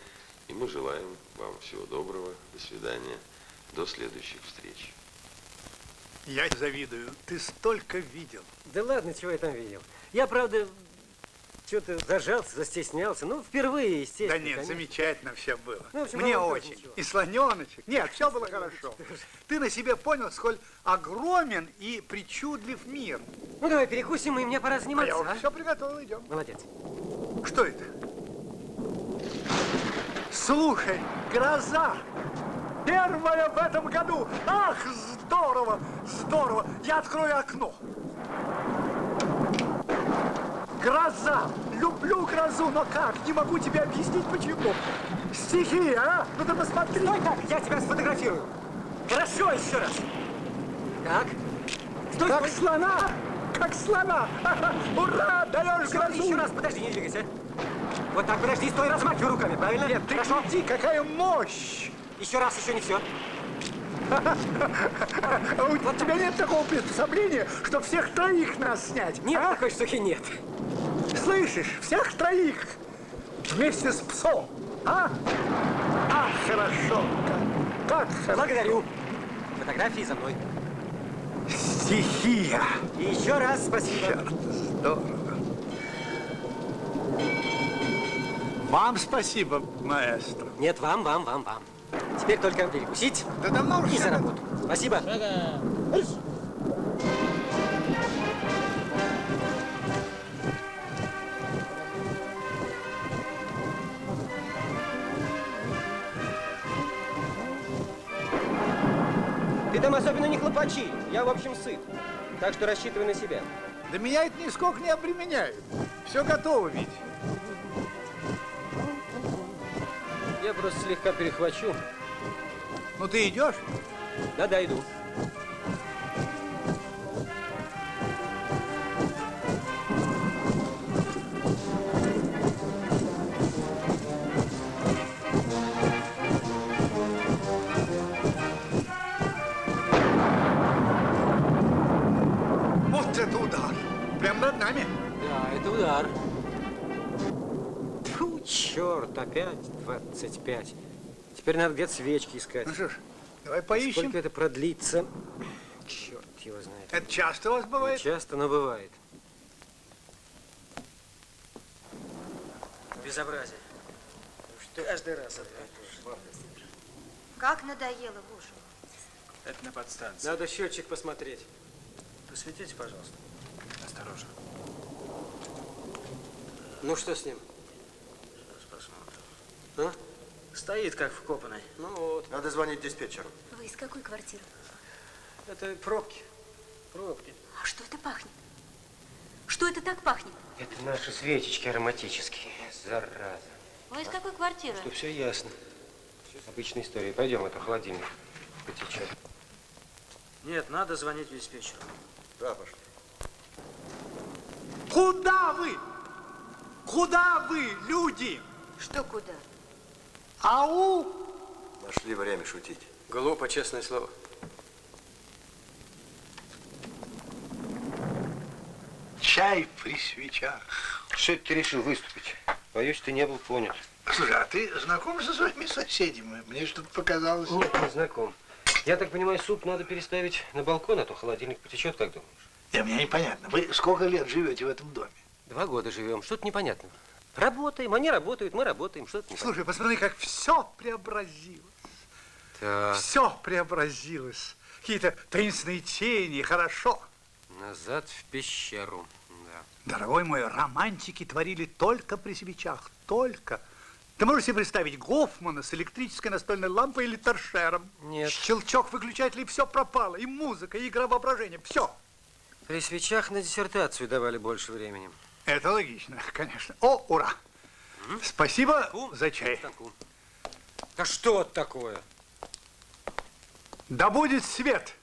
И мы желаем вам всего доброго. До свидания. До следующих встреч. Я завидую. Ты столько видел. Да ладно, чего я там видел. Я, правда, что-то зажался, застеснялся. Ну, впервые, естественно. Да нет, конечно. замечательно все было. Ну, в общем, Мне Володя тоже очень. ничего. И слоненочек. Нет, все было хорошо. Ты на себе понял, сколь огромен и причудлив мир. Ну, давай перекусим, и мне пора А заниматься. я уже все приготовил, идем. Молодец. Что это? Слушай, гроза! Первая в этом году! Ах, здорово, здорово! Я открою окно. Гроза! Люблю грозу, но как? Не могу тебе объяснить, почему. Стихия, а? Ну ты посмотри. Стой так, я тебя сфотографирую. Хорошо, еще раз. Так. Стой, Как стой. слона! Как слона! Ура! Даешь Смотри, грозу! еще раз, подожди, не двигайся. Вот так, подожди, стой, размахивай руками, правильно? Нет, ты Хорошо. гляди, какая мощь! Еще раз, еще не все. А у тебя нет такого приспособления, что всех троих нас снять? Нет, а? такой штуки нет. Слышишь, всех троих вместе с псом, а? А, хорошо, как хорошо. Благодарю. Фотографии за мной. Стихия. И еще раз спасибо. Черт, здорово. Вам спасибо, маэстро. Нет, вам. Теперь только перекусить Да давно уже и за работу. Спасибо. Ты там особенно не хлопочи. Я, в общем, сыт. Так что рассчитывай на себя. Да меня это нисколько не обременяет. Все готово, ведь. Я просто слегка перехвачу. Ну ты идешь? Да, иду. Вот это удар. Прям над нами. Да, это удар. Фу, черт, опять 25. Теперь надо где-то свечки искать. Ну что ж, давай поищем. Сколько это продлится? Черт его знает. Это часто у вас бывает? Часто, но бывает. Безобразие. Уж каждый раз одно и то же. Как надоело, боже. Это на подстанции. Надо счетчик посмотреть. Посветите, пожалуйста. Осторожно. Ну, что с ним? Сейчас посмотрим. А? Стоит, как вкопанный. Ну вот. Надо звонить диспетчеру. Вы из какой квартиры? Это пробки. Пробки. А что это пахнет? Что это так пахнет? Это наши свечечки ароматические. Зараза. Вы из какой квартиры? Что все ясно. Обычная история. Пойдем, это холодильник потечет. Нет, надо звонить диспетчеру. Да, пошли. Куда вы? Куда вы, люди? Что куда? Ау! Нашли время шутить. Глупо, честное слово. Чай при свечах. Что это ты решил выступить? Боюсь, ты не был понят. Слушай, а ты знаком со своими соседями? Мне что-то показалось. Нет, не знаком. Я так понимаю, суп надо переставить на балкон, а то холодильник потечет, как думаешь? Мне непонятно. Вы сколько лет живете в этом доме? 2 года живем. Что-то непонятно. Работаем, они работают, мы работаем. Что-то непонятно. Слушай, посмотри, как все преобразилось. Так, Все преобразилось. Какие-то таинственные тени, хорошо. назад в пещеру. Да. Дорогой мой, романтики творили только при свечах. Только. Ты можешь себе представить Гофмана с электрической настольной лампой или торшером? Нет. Щелчок выключателей, все пропало. И музыка, и игра воображения. Все. При свечах на диссертацию давали больше времени. Это логично, конечно. О, ура! Спасибо за чай. Да что это такое? Да будет свет!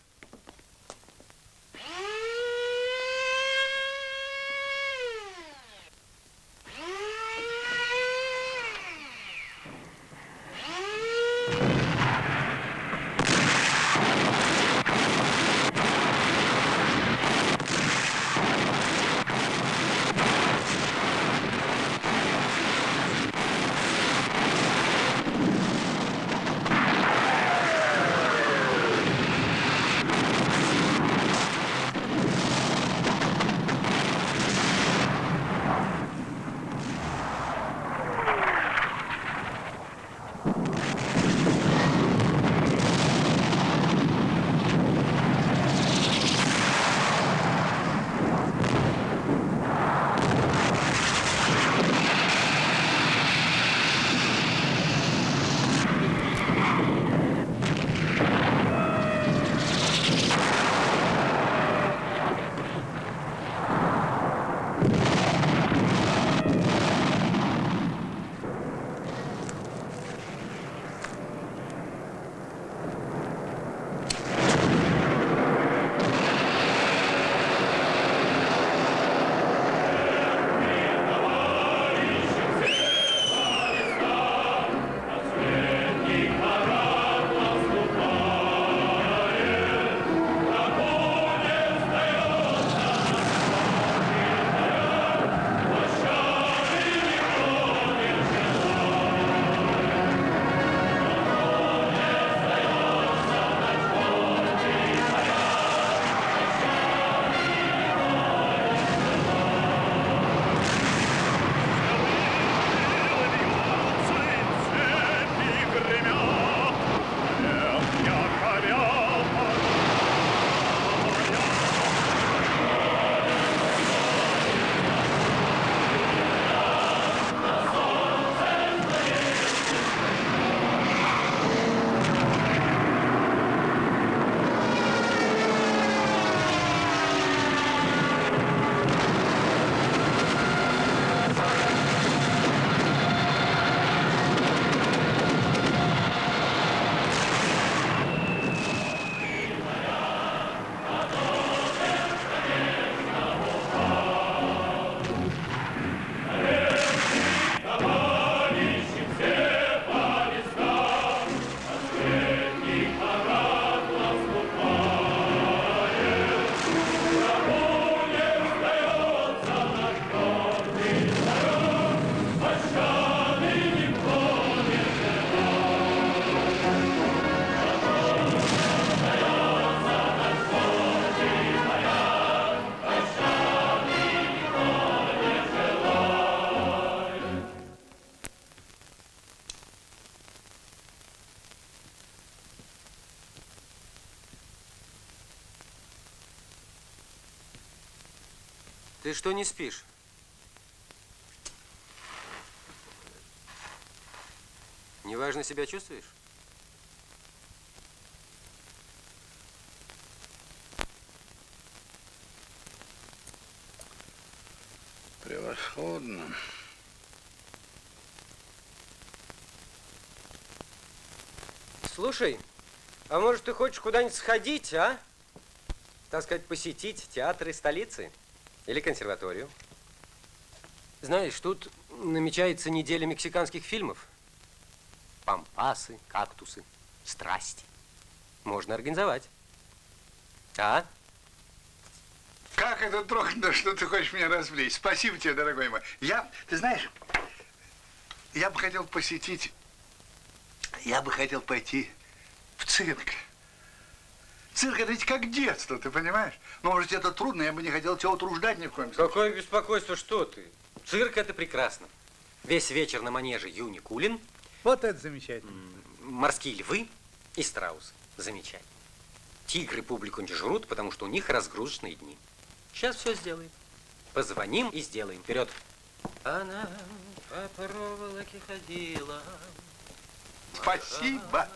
Ты что не спишь? Неважно себя чувствуешь? Превосходно. Слушай, а может ты хочешь куда-нибудь сходить, а? Так сказать, посетить театры столицы или консерваторию? Знаешь, тут намечается неделя мексиканских фильмов. Пампасы, кактусы, страсти. Можно организовать. А? Как это трогательно, что ты хочешь меня развлечь. Спасибо тебе, дорогой мой. Ты знаешь, я бы хотел пойти в цирк. Цирк это ведь как детство, ты понимаешь? Может, это трудно, я бы не хотел тебя утруждать ни в коем случае. Какое беспокойство, что ты? Цирк это прекрасно. Весь вечер на манеже Юни Кулин. Вот это замечательно. Морские львы и страусы. Замечательно. Тигры публику не жрут, потому что у них разгрузочные дни. Сейчас все сделаем. Позвоним и сделаем. Вперед. Она по проволоке ходила. Спасибо.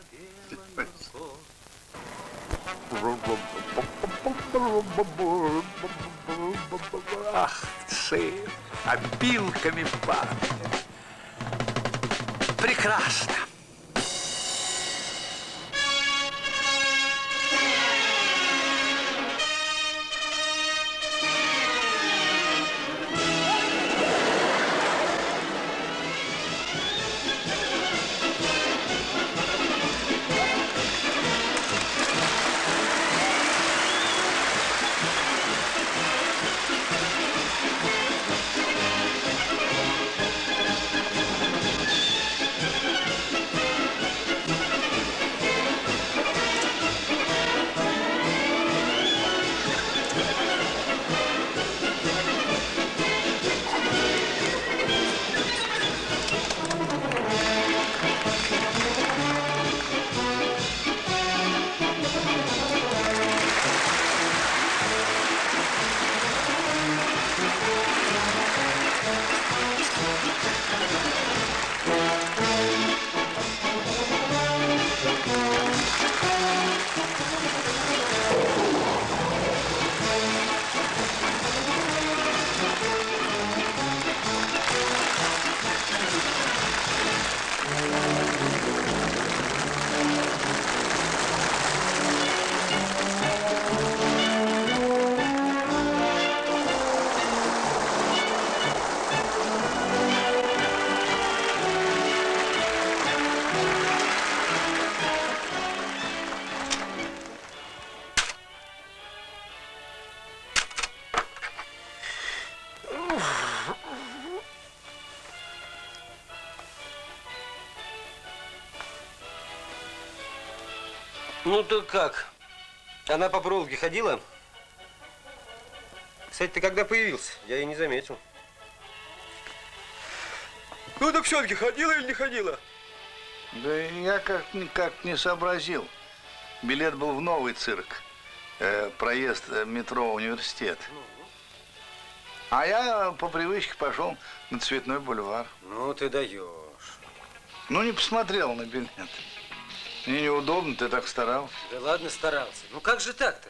Ах, сыр, опилками пахнет. Прекрасно. Ну так как? Она по проволоке ходила? Кстати, ты когда появился? Я ее не заметил. Ну так все-таки ходила или не ходила? Да я как не сообразил. Билет был в новый цирк. Проезд метро «Университет». А я по привычке пошел на Цветной бульвар. Ну ты даешь. Ну не посмотрел на билет. Мне неудобно, ты так старался. Да ладно, старался. Ну как же так-то?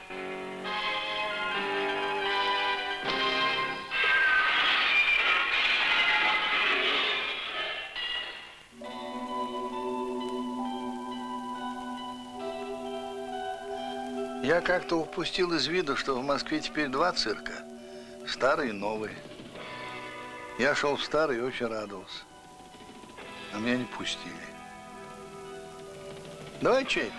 Я как-то упустил из виду, что в Москве теперь два цирка. Старый и новый. Я шел в старый и очень радовался. А меня не пустили. Давай чай пей.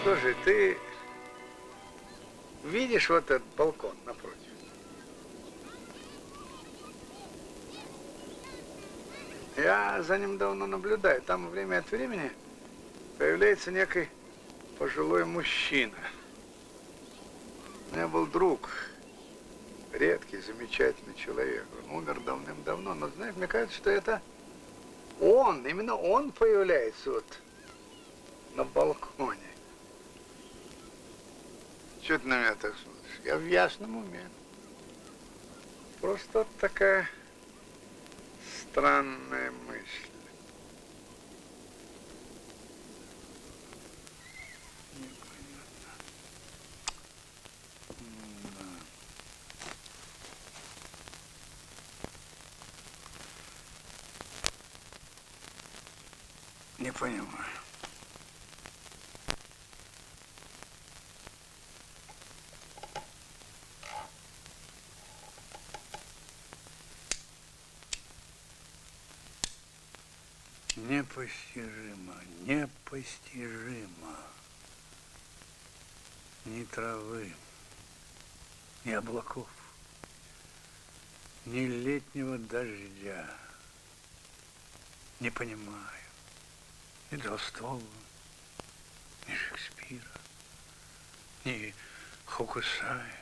Слушай, ты видишь вот этот балкон напротив? Я за ним давно наблюдаю. Там время от времени появляется некий пожилой мужчина. У меня меня был друг, редкий, замечательный человек. Он умер давным-давно, но, знаешь, мне кажется, что это он, именно он появляется вот на балконе. Чего ты на меня так смотришь? Я в ясном уме. Просто вот такая странная мысль. Не понимаю. Непостижимо, непостижимо. Ни травы, ни облаков, ни летнего дождя. Не понимаю ни Толстого, ни Шекспира, ни Хокусая.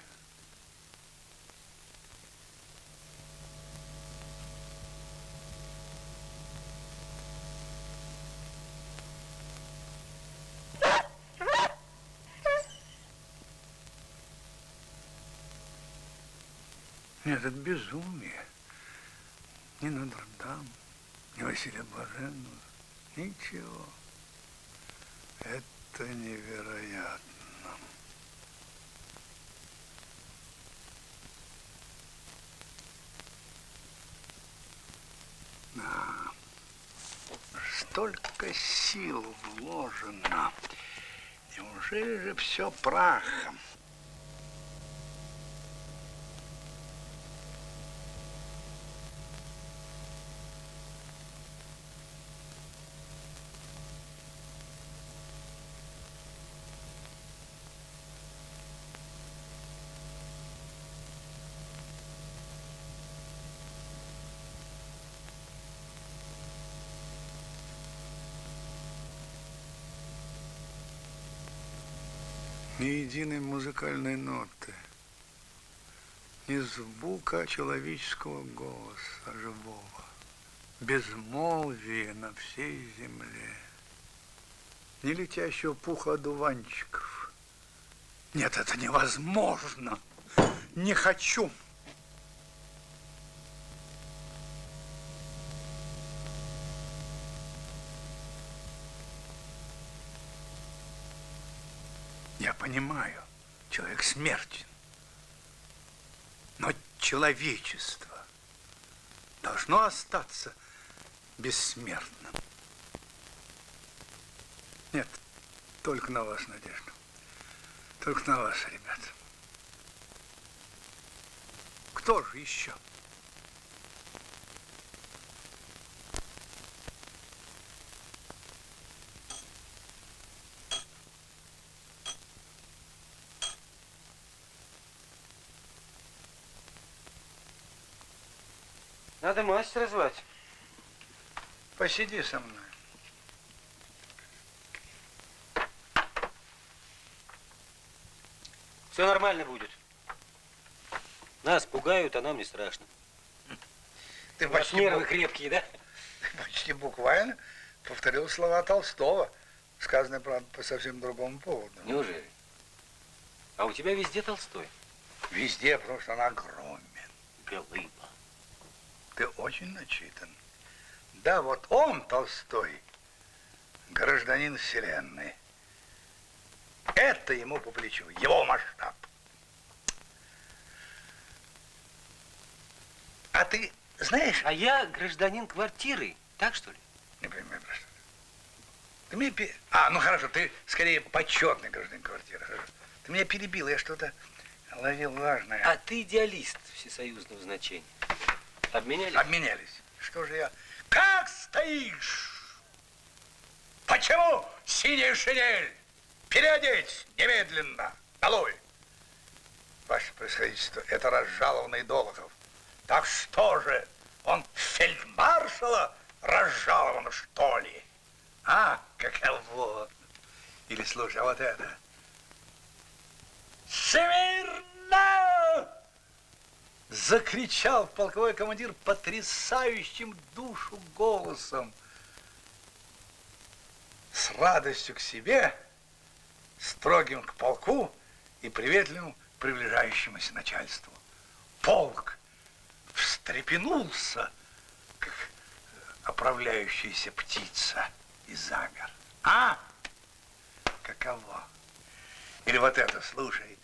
Нет, это безумие. Ни Нотр-Дам, ни Василия Блаженного, ничего. Это невероятно. Да. Столько сил вложено. Неужели же все прахом? Ни единой музыкальной ноты, ни звука человеческого голоса живого, безмолвие на всей земле, ни летящего пуха одуванчиков. Нет, это невозможно. Не хочу. Я понимаю, человек смертен, но человечество должно остаться бессмертным. Нет, только на вас надежда, только на вас, ребята. Кто же еще? Надо мастера звать. Посиди со мной. Все нормально будет. Нас пугают, а нам не страшно. Ты у вас нервы крепкие, да? Ты почти буквально повторил слова Толстого, сказанные, правда, по совсем другому поводу. Неужели? А у тебя везде Толстой? Везде, потому что он огромен. Голыба. Ты очень начитан. Да, вот он, Толстой, гражданин вселенной. Это ему по плечу, его масштаб. А ты знаешь... А я гражданин квартиры, так что ли? Не понимаю, про что. Ты меня... ну хорошо, ты скорее почетный гражданин квартиры. Хорошо. Ты меня перебил, я что-то ловил важное. А ты идеалист всесоюзного значения. Обменялись? Обменялись. Что же я... Как стоишь? Почему синяя шинель? Переодеть немедленно. Долой. Ваше происходительство, это разжалованный Долохов. Так что же, он фельдмаршала разжалован, что ли? А, каково? Или, слушай, а вот это. Смирно! Смирно! Закричал полковой командир потрясающим душу голосом. С радостью к себе, строгим к полку и приветливым к приближающемуся начальству. Полк встрепенулся, как оправляющаяся птица, и замер. А? Каково? Или вот это, слушай.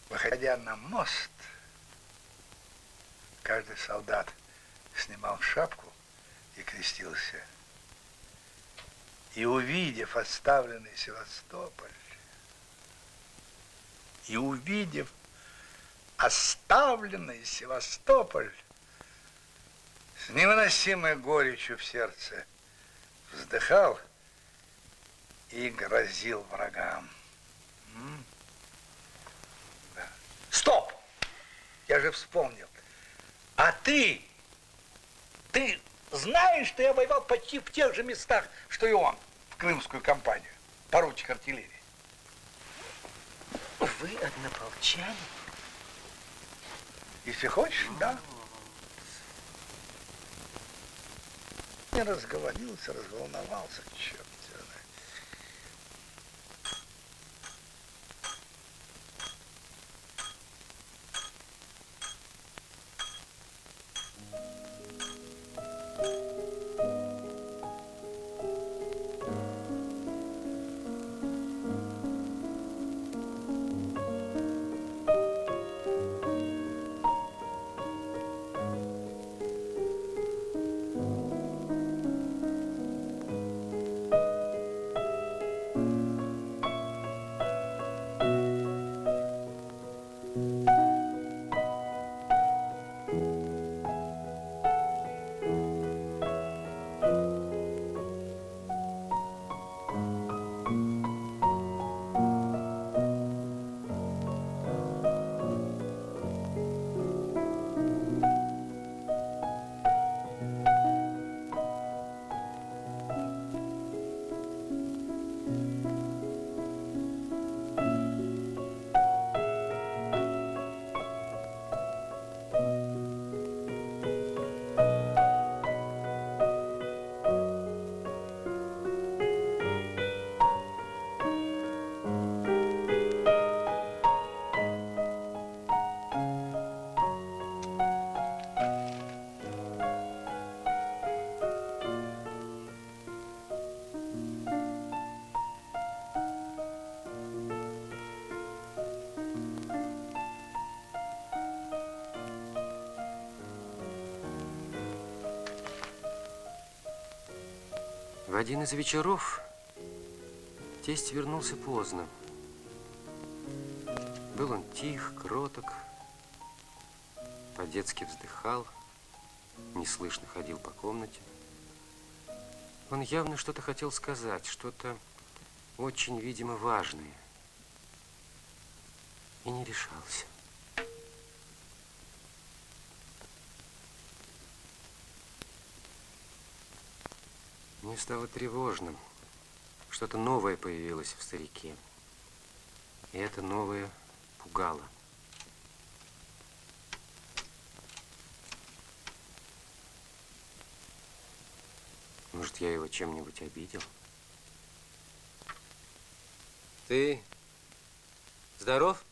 Выходя на мост, каждый солдат снимал шапку и крестился. И увидев оставленный Севастополь, с невыносимой горечью в сердце вздыхал и грозил врагам. Да. Стоп! Я же вспомнил. А ты знаешь, что я воевал почти в тех же местах, что и он, в Крымскую кампанию, поручик артиллерии. Вы однополчане? Если хочешь, да. Я разговорился, разволновался, черт тебя знает. В один из вечеров тесть вернулся поздно. Был он тих, кроток, по-детски вздыхал, неслышно ходил по комнате. Он явно что-то хотел сказать, что-то очень, видимо, важное. И не решался. Мне стало тревожным. Что-то новое появилось в старике. И это новое пугало. Может, я его чем-нибудь обидел? Ты здоров?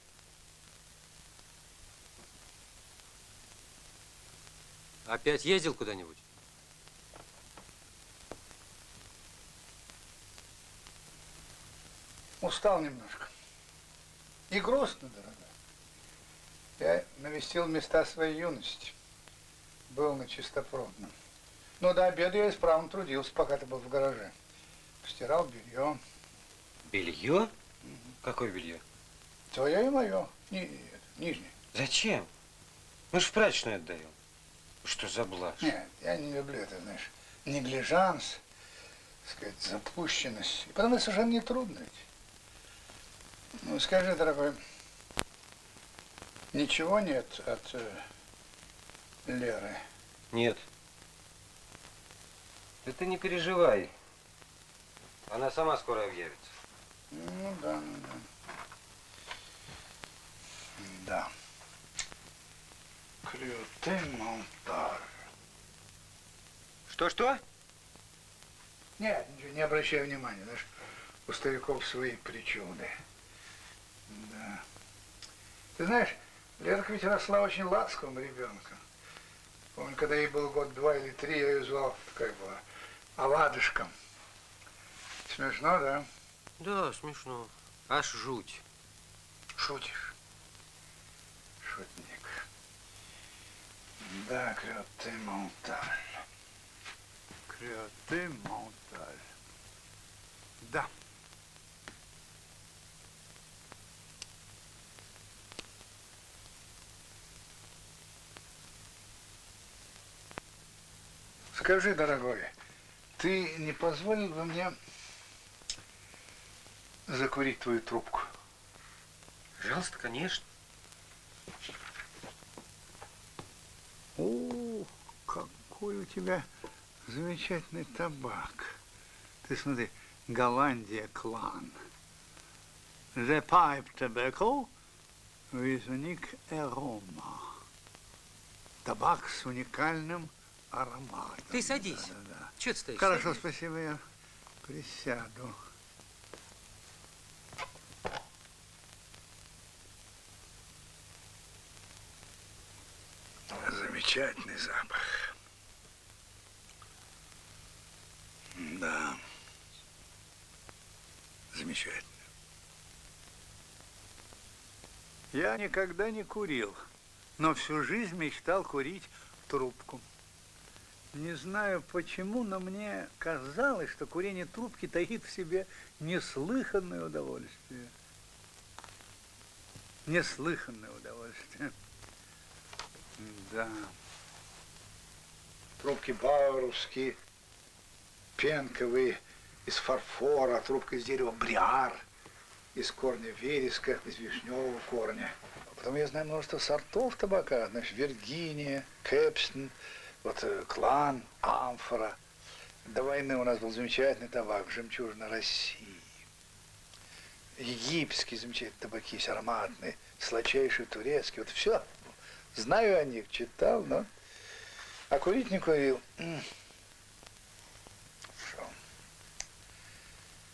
Опять ездил куда-нибудь? Устал немножко. И грустно, дорогой. Я навестил места своей юности. Был на чистопробном. Но до обеда я исправно трудился, пока ты был в гараже. Стирал белье. Белье? Угу. Какое белье? Твое и мое. Нижнее. Зачем? Мы же в прачечную отдаем. Что за блажь? Нет, я не люблю это, знаешь, неглижанс, так сказать, запущенность. И потому это совершенно не трудно ведь. Ну, скажи, дорогой, ничего нет от Леры? Нет. Да ты не переживай. Она сама скоро объявится. Ну да, ну да. Да. Крюте-монталь. Что-что? Нет, ничего, не обращай внимания. Знаешь, у стариков свои причуды. Да. Ты знаешь, Лерка ведь росла очень ласковым ребенком. Помню, когда ей был год 2 или 3, я ее звал, как бы, оладушком. Смешно, да? Да, смешно. Аж жуть. Шутишь? Шутник. Да, крюте-монталь. Крюте-монталь. Да. Скажи, дорогой, ты не позволил бы мне закурить твою трубку? Пожалуйста, конечно. О, какой у тебя замечательный табак. Ты смотри, Голландия, клан. The pipe tobacco with unique aroma. Табак с уникальным ароматом. Ты садись. Да. Чего ты стоишь? Хорошо, Садись. спасибо, я присяду. Замечательный запах. Да. Замечательно. Я никогда не курил, но всю жизнь мечтал курить трубку. Не знаю почему, но мне казалось, что курение трубки таит в себе неслыханное удовольствие. Неслыханное удовольствие. Да. Трубки бауэровские, пенковые, из фарфора, трубка из дерева бриар, из корня вереска, из вишневого корня. Потом я знаю множество сортов табака, значит, Виргиния, Кэпстон, вот клан, амфора. До войны у нас был замечательный табак, жемчужина России. Египетские замечательные табаки, есть ароматные, сладчайший турецкий, вот все. Знаю о них, читал, но... А курить не курил. Шо.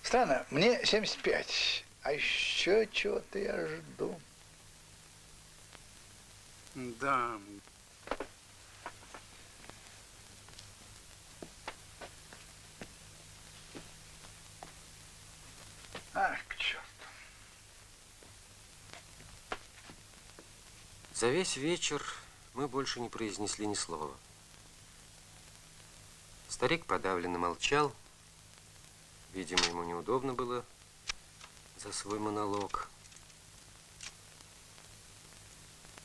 Странно, мне 75, а еще чего-то я жду. Да. Ах, к черту. За весь вечер мы больше не произнесли ни слова. Старик подавленно молчал. Видимо, ему неудобно было за свой монолог.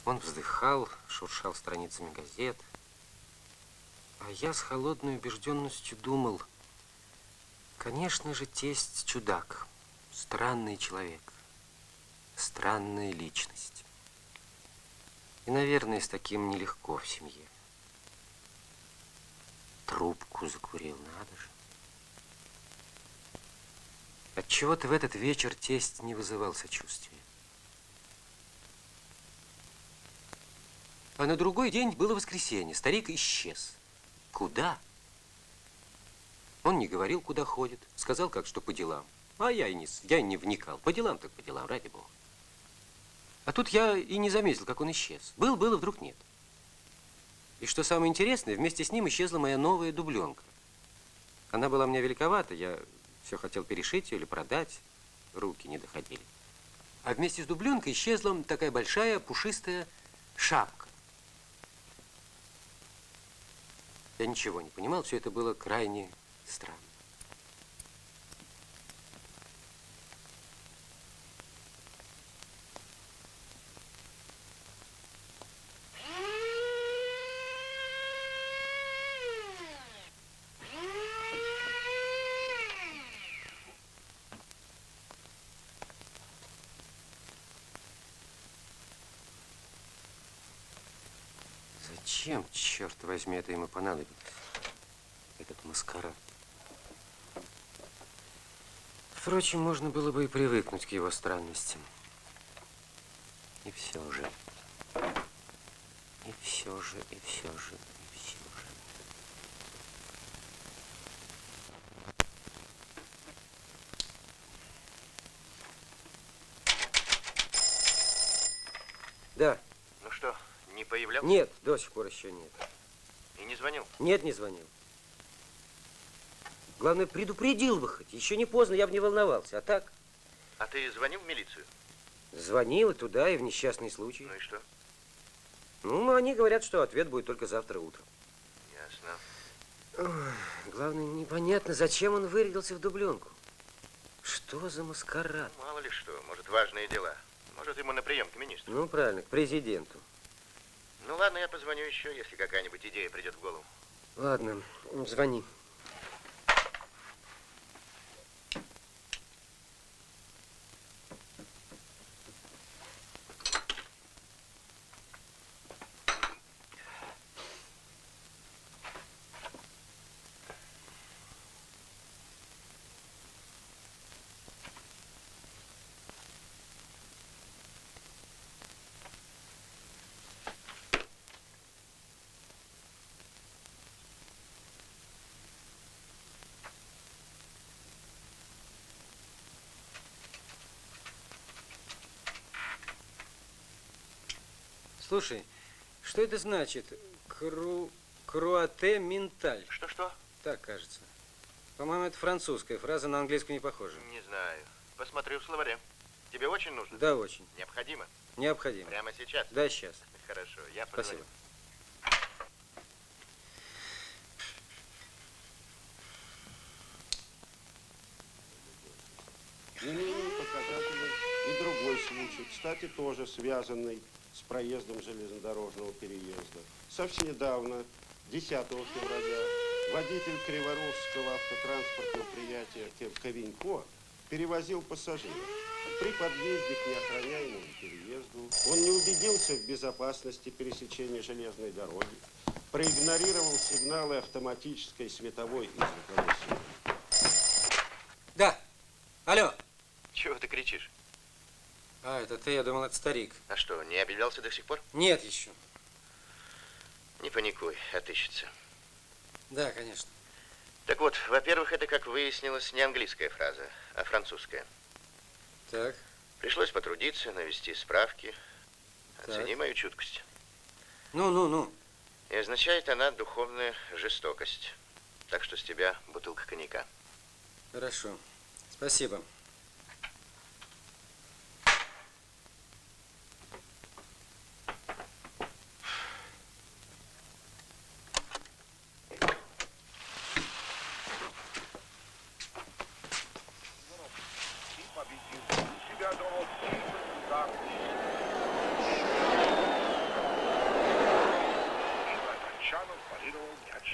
Он вздыхал, шуршал страницами газет. А я с холодной убежденностью думал, конечно же, тесть чудак, странный человек, странная личность. И, наверное, с таким нелегко в семье. Трубку закурил, надо же. Отчего-то в этот вечер тесть не вызывал сочувствия. А на другой день было воскресенье. Старик исчез. Куда? Он не говорил, куда ходит. Сказал, как что по делам. А я и не вникал. По делам так по делам, ради бога. А тут я и не заметил, как он исчез. Был, и вдруг нет. И что самое интересное, вместе с ним исчезла моя новая дубленка. Она была мне великовата, я все хотел перешить ее или продать. Руки не доходили. А вместе с дубленкой исчезла такая большая пушистая шапка. Я ничего не понимал, все это было крайне странно. Зачем, черт возьми, это ему понадобилось? Этот маскарад. Впрочем, можно было бы и привыкнуть к его странностям. И все же. И все же, и все же, и все же. Да. Ну что, не появлялся? Нет, до сих пор еще нет. И не звонил? Нет, не звонил. Главное, предупредил бы хоть. Еще не поздно, я бы не волновался. А так? А ты звонил в милицию? Звонил и туда, и в несчастный случай. Ну и что? Ну, они говорят, что ответ будет только завтра утром. Ясно. Ой, главное, непонятно, зачем он вырядился в дубленку. Что за маскарад? Мало ли что, может, важные дела. Может, ему на прием к министру. Ну, правильно, к президенту. Ну, ладно, я позвоню еще, если какая-нибудь идея придет в голову. Ладно, звони. Слушай, что это значит? Круате менталь. Что-что? Так, кажется. По-моему, это французская фраза, на английскую не похожа. Не знаю. Посмотрю в словаре. Тебе очень нужно? Да, очень. Необходимо? Необходимо. Прямо сейчас? Да, сейчас. Хорошо, я позвоню. Спасибо. Наименее показателен и другой случай, кстати, тоже связанный с проездом железнодорожного переезда. Совсем недавно, 10 февраля, водитель Криворожского автотранспортного предприятия Ковенько перевозил пассажиров. При подъезде к неохраняемому переезду он не убедился в безопасности пересечения железной дороги, проигнорировал сигналы автоматической световой и звуковой связи. Да. Алло. Чего ты кричишь? А, это ты, я думал, это старик. А что, не объявлялся до сих пор? Нет еще. Не паникуй, отыщется. Да, конечно. Так вот, во-первых, это, как выяснилось, не английская фраза, а французская. Так. Пришлось потрудиться, навести справки. Оцени Так. мою чуткость. Ну. И означает она духовная жестокость. Так что с тебя бутылка коньяка. Хорошо. Спасибо.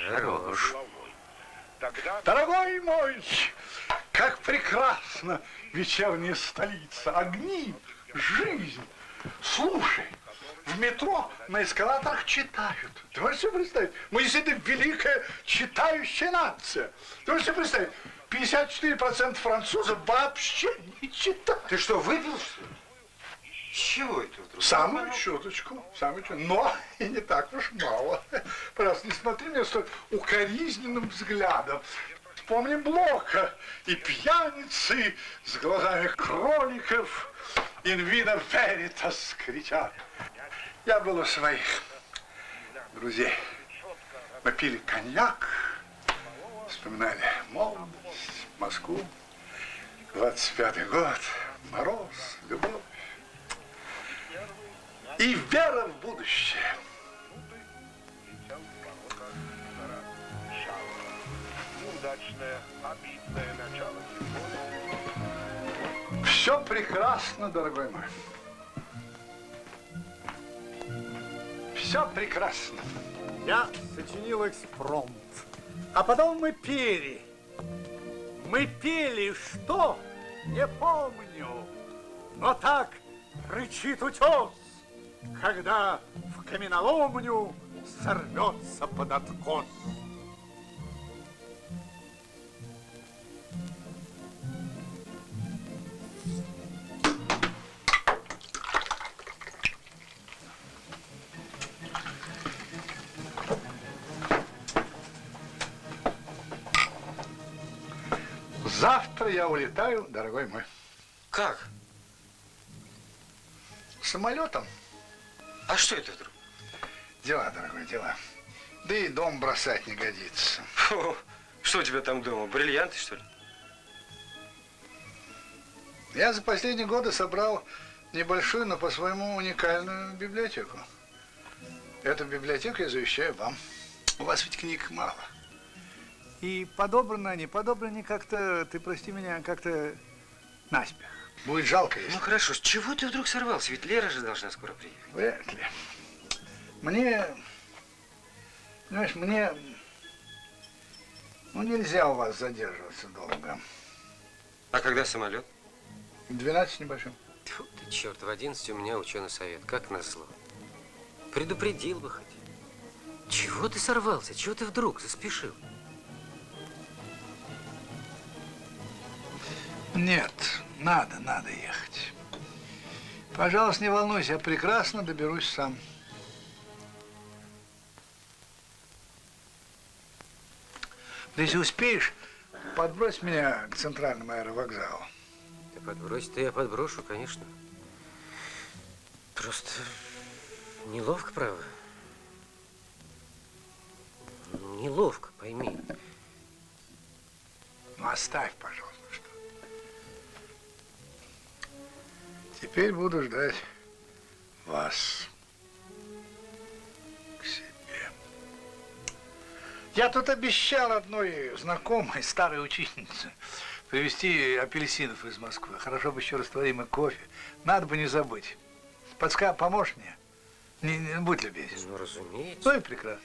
Хорош. Дорогой мой, как прекрасна вечерняя столица. Огни, жизнь. Слушай, в метро на эскалаторах читают. Ты можешь себе представить? Мы действительно великая читающая нация. Ты можешь себе представить? 54% французов вообще не читают. Ты что, выпил, что ли? Чего это вдруг? Самую чуточку, но и не так уж мало. Пожалуйста, не смотри мне столь укоризненным взглядом. Вспомним Блока и пьяницы с глазами кроликов. In vino veritas кричали. Я был у своих друзей. Мы пили коньяк, вспоминали молодость, Москву, 25-й год, мороз, любовь. И вера в будущее. Все прекрасно, дорогой мой. Все прекрасно. Я сочинил экспромт. А потом мы пели. Мы пели что? Не помню. Но так рычит утес, когда в каменоломню сорвется под откос. Завтра я улетаю, дорогой мой. Как? Самолетом. А что это вдруг? Дела, дорогой, дела. Да и дом бросать не годится. Фу, что у тебя там дома? Бриллианты, что ли? Я за последние годы собрал небольшую, но по-своему уникальную библиотеку. Эту библиотеку я завещаю вам. У вас ведь книг мало. И подобраны они как-то, ты прости меня, как-то наспех. Будет жалко, если... Ну хорошо, с чего ты вдруг сорвался? Ведь Лера же должна скоро приехать. Вряд ли. Мне, знаешь, ну, нельзя у вас задерживаться долго. А когда самолет? 12 небольшим. Тьфу ты, черт, в 11 у меня ученый совет, как назло. Предупредил бы хоть. Чего ты сорвался? Чего ты вдруг заспешил? Нет, надо ехать. Пожалуйста, не волнуйся, я прекрасно доберусь сам. Да если успеешь, подбрось меня к центральному аэровокзалу. Ты подбрось, то я подброшу, конечно. Просто неловко, право. Неловко, пойми. Ну, оставь, пожалуйста, что. Теперь буду ждать вас к себе. Я тут обещал одной знакомой, старой учительнице, привезти апельсинов из Москвы. Хорошо бы еще растворимый кофе. Надо бы не забыть. Поможешь мне? Не будь любезен. Ну, разумеется. Ну и прекрасно.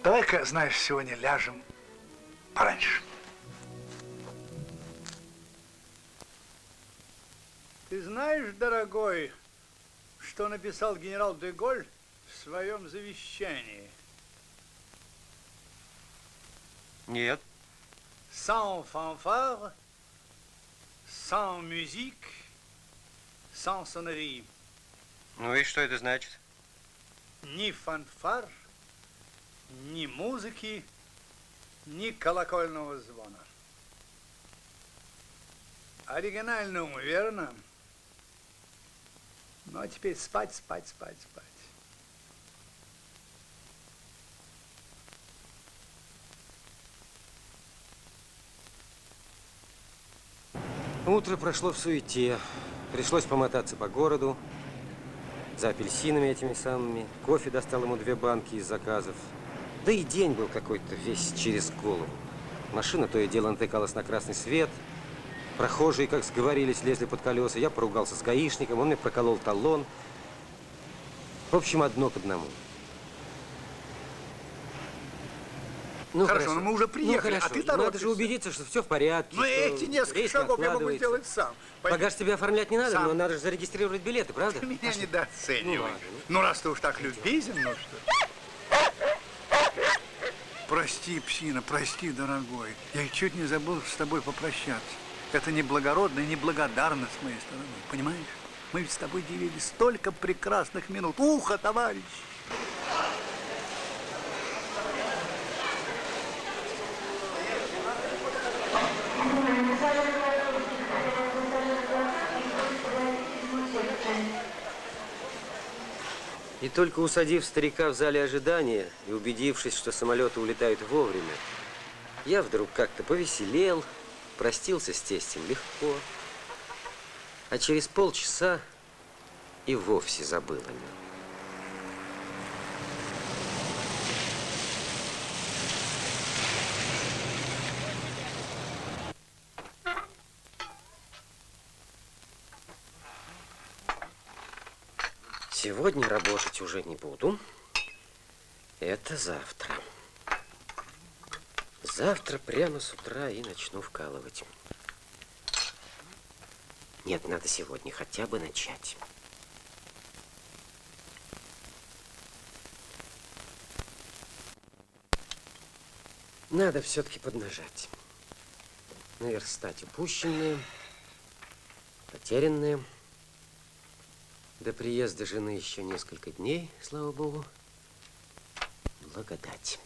Давай-ка, знаешь, сегодня ляжем пораньше. Ты знаешь, дорогой, что написал генерал де Голль в своем завещании? Нет. Sans fanfare, sans musique, sans sonnerie. Ну и что это значит? Ни фанфар, ни музыки, ни колокольного звона. Оригинально, верно? Ну, а теперь спать. Утро прошло в суете. Пришлось помотаться по городу за апельсинами этими самыми. Кофе достал ему 2 банки из заказов. Да и день был какой-то весь через голову. Машина то и дело натыкалась на красный свет. Прохожие, как сговорились, лезли под колеса. Я поругался с гаишником, он мне проколол талон. В общем, одно к одному. Ну, хорошо, но мы уже приехали, ну, а ты торопишься. Надо же убедиться, что все в порядке. Ну, эти несколько шагов я могу сделать сам. Багаж тебе оформлять не надо, сам. но надо же зарегистрировать билеты, правда? Ты меня недооценивай. Ну, раз ты уж так любезен, ну что. Прости, псина, прости, дорогой. Я чуть не забыл с тобой попрощаться. Это неблагородно и неблагодарно с моей стороны, понимаешь? Мы ведь с тобой делили столько прекрасных минут. Ухо, товарищ! И только усадив старика в зале ожидания и убедившись, что самолеты улетают вовремя, я вдруг как-то повеселел, простился с тестем легко, а через полчаса и вовсе забыл о нем. Сегодня работать уже не буду. Это завтра. Завтра прямо с утра и начну вкалывать. Нет, надо сегодня хотя бы начать. Надо все-таки поднажать. Наверстать упущенное, потерянное. До приезда жены еще несколько дней, слава богу. Благодать.